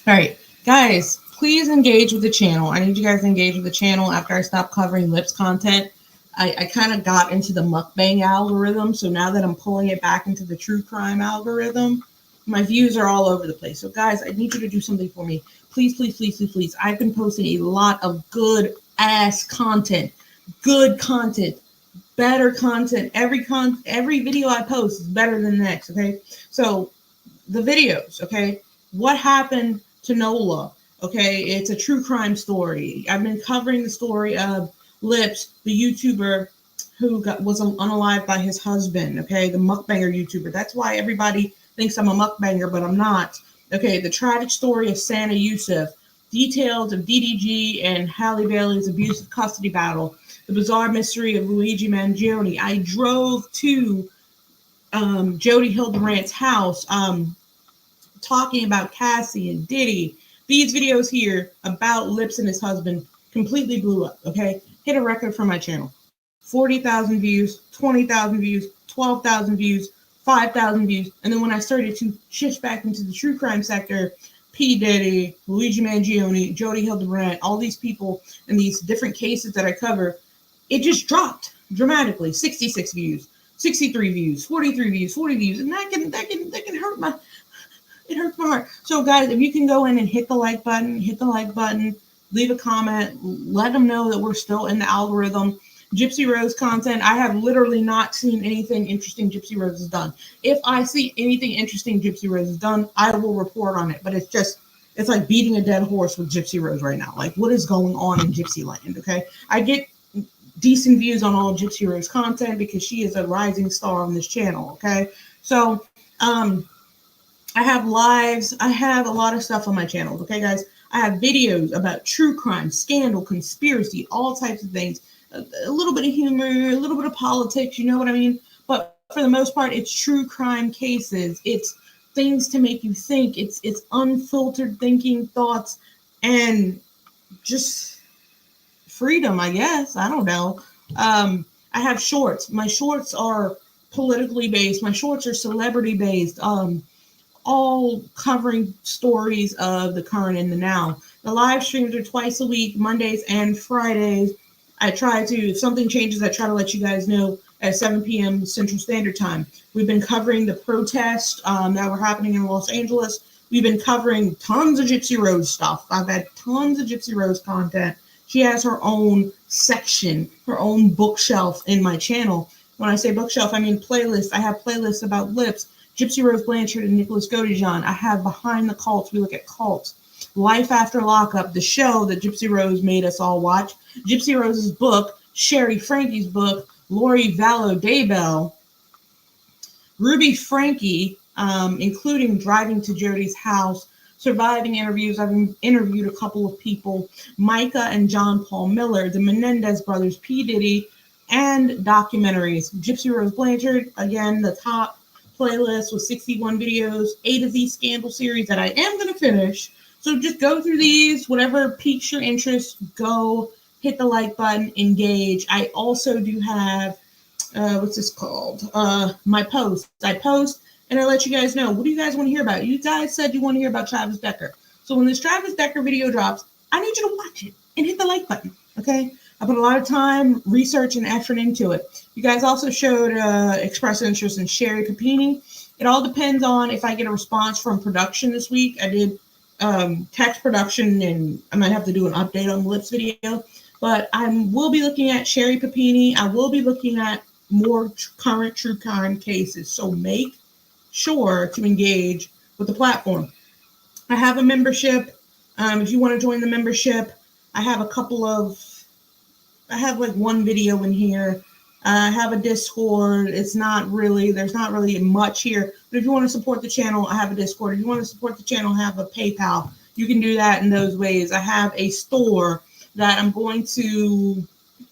[SPEAKER 1] All right, guys, please engage with the channel. I need you guys to engage with the channel after I stopped covering lips content. I kind of got into the mukbang algorithm, so now that I'm pulling it back into the true crime algorithm, my views are all over the place. So, guys, I need you to do something for me. Please, please, please, please, please. I've been posting a lot of good ass content, good content, better content. Every video I post is better than the next. Okay, so the videos. Okay, what happened to Nola? Okay, it's a true crime story. I've been covering the story of Lips, the YouTuber who was unalived by his husband. Okay, the mukbanger YouTuber. That's why everybody thinks I'm a mukbanger, but I'm not. Okay, the tragic story of Santa Yusuf, details of DDG and Halle Bailey's abusive custody battle, the bizarre mystery of Luigi Mangione. I drove to Jody Hildebrandt house, talking about Cassie and Diddy. These videos here about Lips and his husband completely blew up. Okay, hit a record for my channel. 40,000 views, 20,000 views, 12,000 views, 5,000 views. And then when I started to shift back into the true crime sector, P. Diddy, Luigi Mangione, Jody Hildebrandt, all these people and these different cases that I cover, it just dropped dramatically. 66 views, 63 views, 43 views, 40 views. And that can hurt my, it hurts my heart. So guys, if you can go in and hit the like button, leave a comment, let them know that we're still in the algorithm. Gypsy Rose content, I have literally not seen anything interesting Gypsy Rose has done. If I see anything interesting Gypsy Rose has done, I will report on it. But it's like beating a dead horse with Gypsy Rose right now. Like, what is going on in Gypsy land, okay? I get decent views on all Gypsy Rose content because she is a rising star on this channel, okay? So, I have lives. I have a lot of stuff on my channel, okay, guys? I have videos about true crime, scandal, conspiracy, all types of things. A little bit of humor, a little bit of politics, you know what I mean? But for the most part, it's true crime cases. It's things to make you think. It's unfiltered thinking, thoughts, and just freedom, I guess. I don't know. I have shorts. My shorts are politically based. My shorts are celebrity based. All covering stories of the current and the now. The live streams are twice a week, Mondays and Fridays. I try to, if something changes, I try to let you guys know at 7 p.m. Central Standard Time. We've been covering the protests that were happening in Los Angeles. We've been covering tons of Gypsy Rose stuff. I've had tons of Gypsy Rose content. She has her own section, her own bookshelf in my channel. When I say bookshelf, I mean playlist. I have playlists about Lips, Gypsy Rose Blanchard, and Nicholas Godijan. I have Behind the Cults. We look at cults. Life After Lockup, the show that Gypsy Rose made us all watch. Gypsy Rose's book, Sherry Frankie's book, Lori Vallow Daybell, Ruby Frankie, including driving to Jody's house, surviving interviews. I've interviewed a couple of people, Micah and John Paul Miller, the Menendez brothers, P. Diddy, and documentaries. Gypsy Rose Blanchard, again, the top playlist with 61 videos, A to Z scandal series that I am going to finish. So just go through these, whatever piques your interest, go hit the like button, engage. I also do have, what's this called? My posts. I post and I let you guys know, what do you guys want to hear about? You guys said you want to hear about Travis Decker. So when this Travis Decker video drops, I need you to watch it and hit the like button, okay? I put a lot of time, research, and effort into it. You guys also showed expressed interest in Sherry Papini. It all depends on if I get a response from production this week. I did text production, and I might have to do an update on the Lips video. But I will be looking at Sherry Papini. I will be looking at more current true crime cases. So make sure to engage with the platform. I have a membership. If you want to join the membership, I have like one video in here. I have a Discord. There's not really much here. But if you want to support the channel, I have a Discord. If you want to support the channel, I have a PayPal. You can do that in those ways. I have a store that I'm going to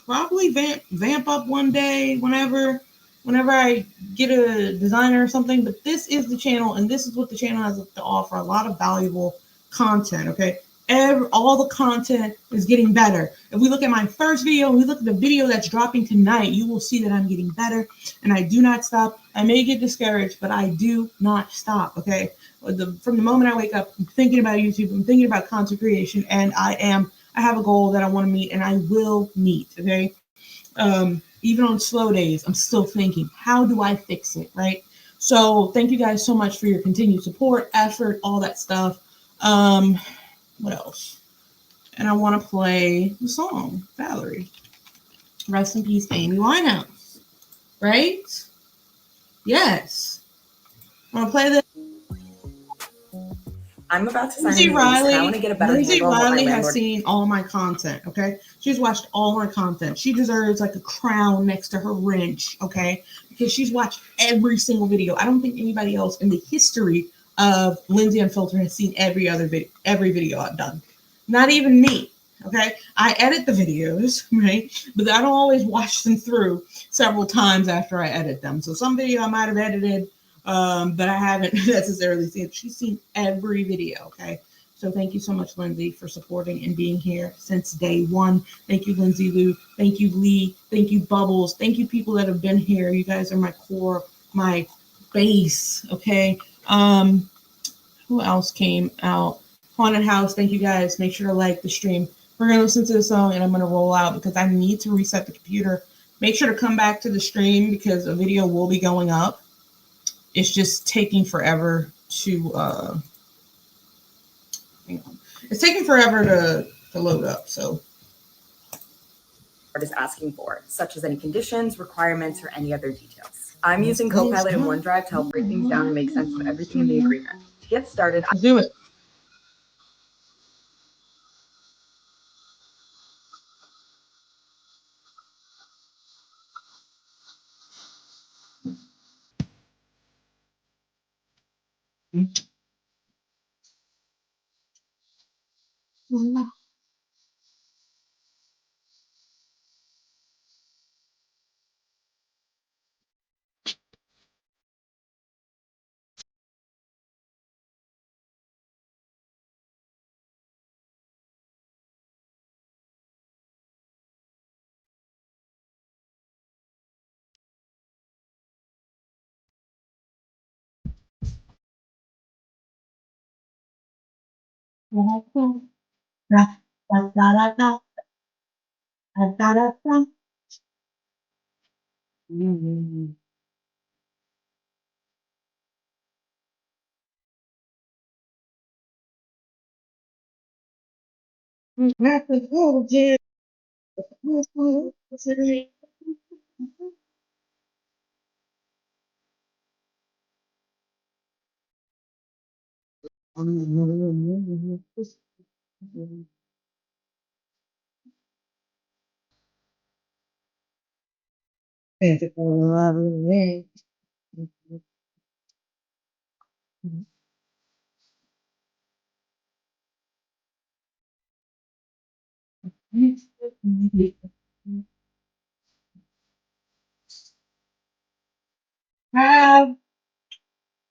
[SPEAKER 1] probably vamp up one day whenever I get a designer or something. But this is the channel, and this is what the channel has to offer. A lot of valuable content, okay? All the content is getting better. If we look at my first video, and we look at the video that's dropping tonight, you will see that I'm getting better, and I do not stop. I may get discouraged, but I do not stop. Okay, from the moment I wake up, I'm thinking about YouTube, I'm thinking about content creation, and I have a goal that I want to meet, and I will meet. Okay, even on slow days, I'm still thinking, how do I fix it, right? So thank you guys so much for your continued support, effort, all that stuff. What else? And I want to play the song, Valerie. Rest in peace, Amy Winehouse. Right? Yes. I want to play this.
[SPEAKER 21] I'm about to sign
[SPEAKER 1] Lindsay
[SPEAKER 21] a new lease, and I
[SPEAKER 1] Riley.
[SPEAKER 21] want to get a better
[SPEAKER 1] Lindsay
[SPEAKER 21] handle on what my
[SPEAKER 1] Riley has
[SPEAKER 21] landlord.
[SPEAKER 1] seen all my content. Okay, she's watched all my content. She deserves like a crown next to her wrench. Okay, because she's watched every single video. I don't think anybody else in the history of Lindsay Unfiltered has seen every video I've done. Not even me. Okay, I edit the videos, right? But I don't always watch them through several times after I edit them. So some video I might have edited, but I haven't necessarily seen it. She's seen every video, okay? So thank you so much, Lindsay, for supporting and being here since day one. Thank you, Lindsay Lou. Thank you, Lee. Thank you, Bubbles. Thank you, people that have been here. You guys are my core, my base, okay? Who else came out? Haunted House, thank you guys. Make sure to like the stream. We're going to listen to the song, and I'm going to roll out because I need to reset the computer. Make sure to come back to the stream because a video will be going up. It's just taking forever to hang on. It's taking forever to load up. So
[SPEAKER 21] Is asking for, such as any conditions, requirements, or any other details. I'm using Copilot in OneDrive to help break things down and make sense of everything in the agreement. To get started,
[SPEAKER 1] let's do it.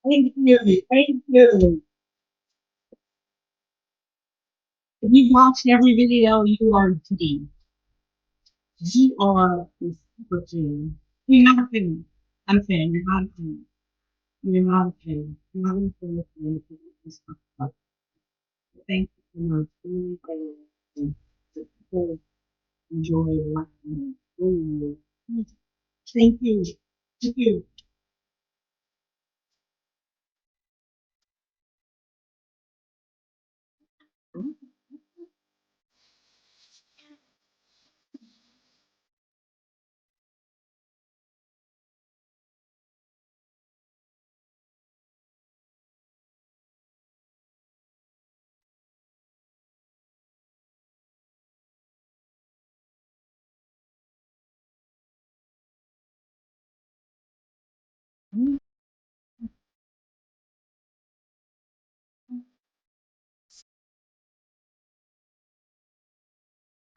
[SPEAKER 1] Thank you. Thank you. If you watched every video, you are G. You are the super G. You're not a fan. I'm a fan. You're not a fan. You're not a fan. You're not a fan. You're not a fan. Thank you so much. Thank you. Enjoy life. Thank you. Thank you.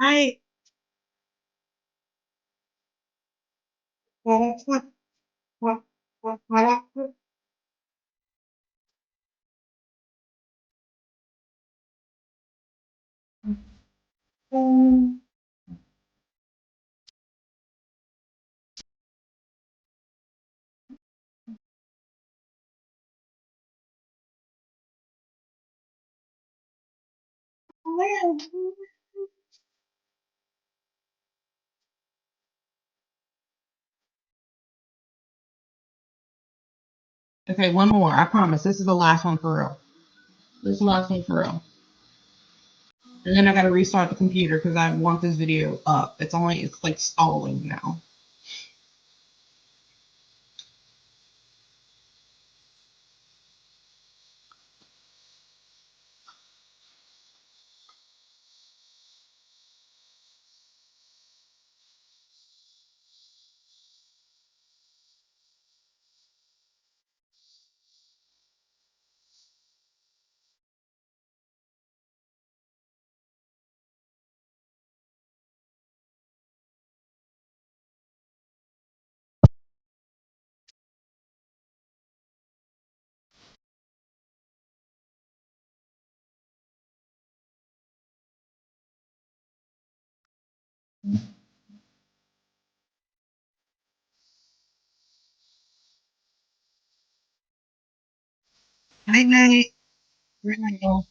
[SPEAKER 1] I what Okay, one more. I promise. This is the last one for real. This is the last one for real. And then I gotta restart the computer because I want this video up. It's like stalling now. Night night. Good night, y'all.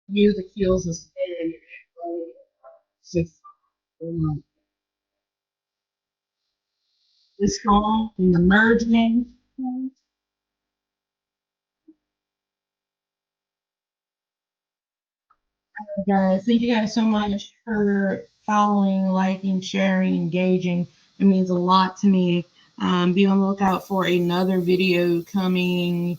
[SPEAKER 1] Music kills the spirit. It's just, this song and the merging. Guys, thank you guys so much for following, liking, sharing, engaging. It means a lot to me. Be on the lookout for another video coming.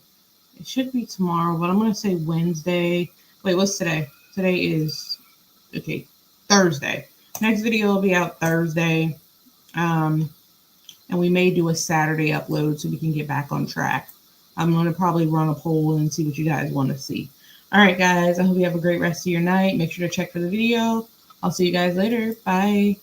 [SPEAKER 1] It should be tomorrow, but I'm going to say Wednesday. Wait, what's today? Today is, okay, Thursday. Next video will be out Thursday. And we may do a Saturday upload so we can get back on track. I'm going to probably run a poll and see what you guys want to see. All right, guys, I hope you have a great rest of your night. Make sure to check for the video. I'll see you guys later. Bye.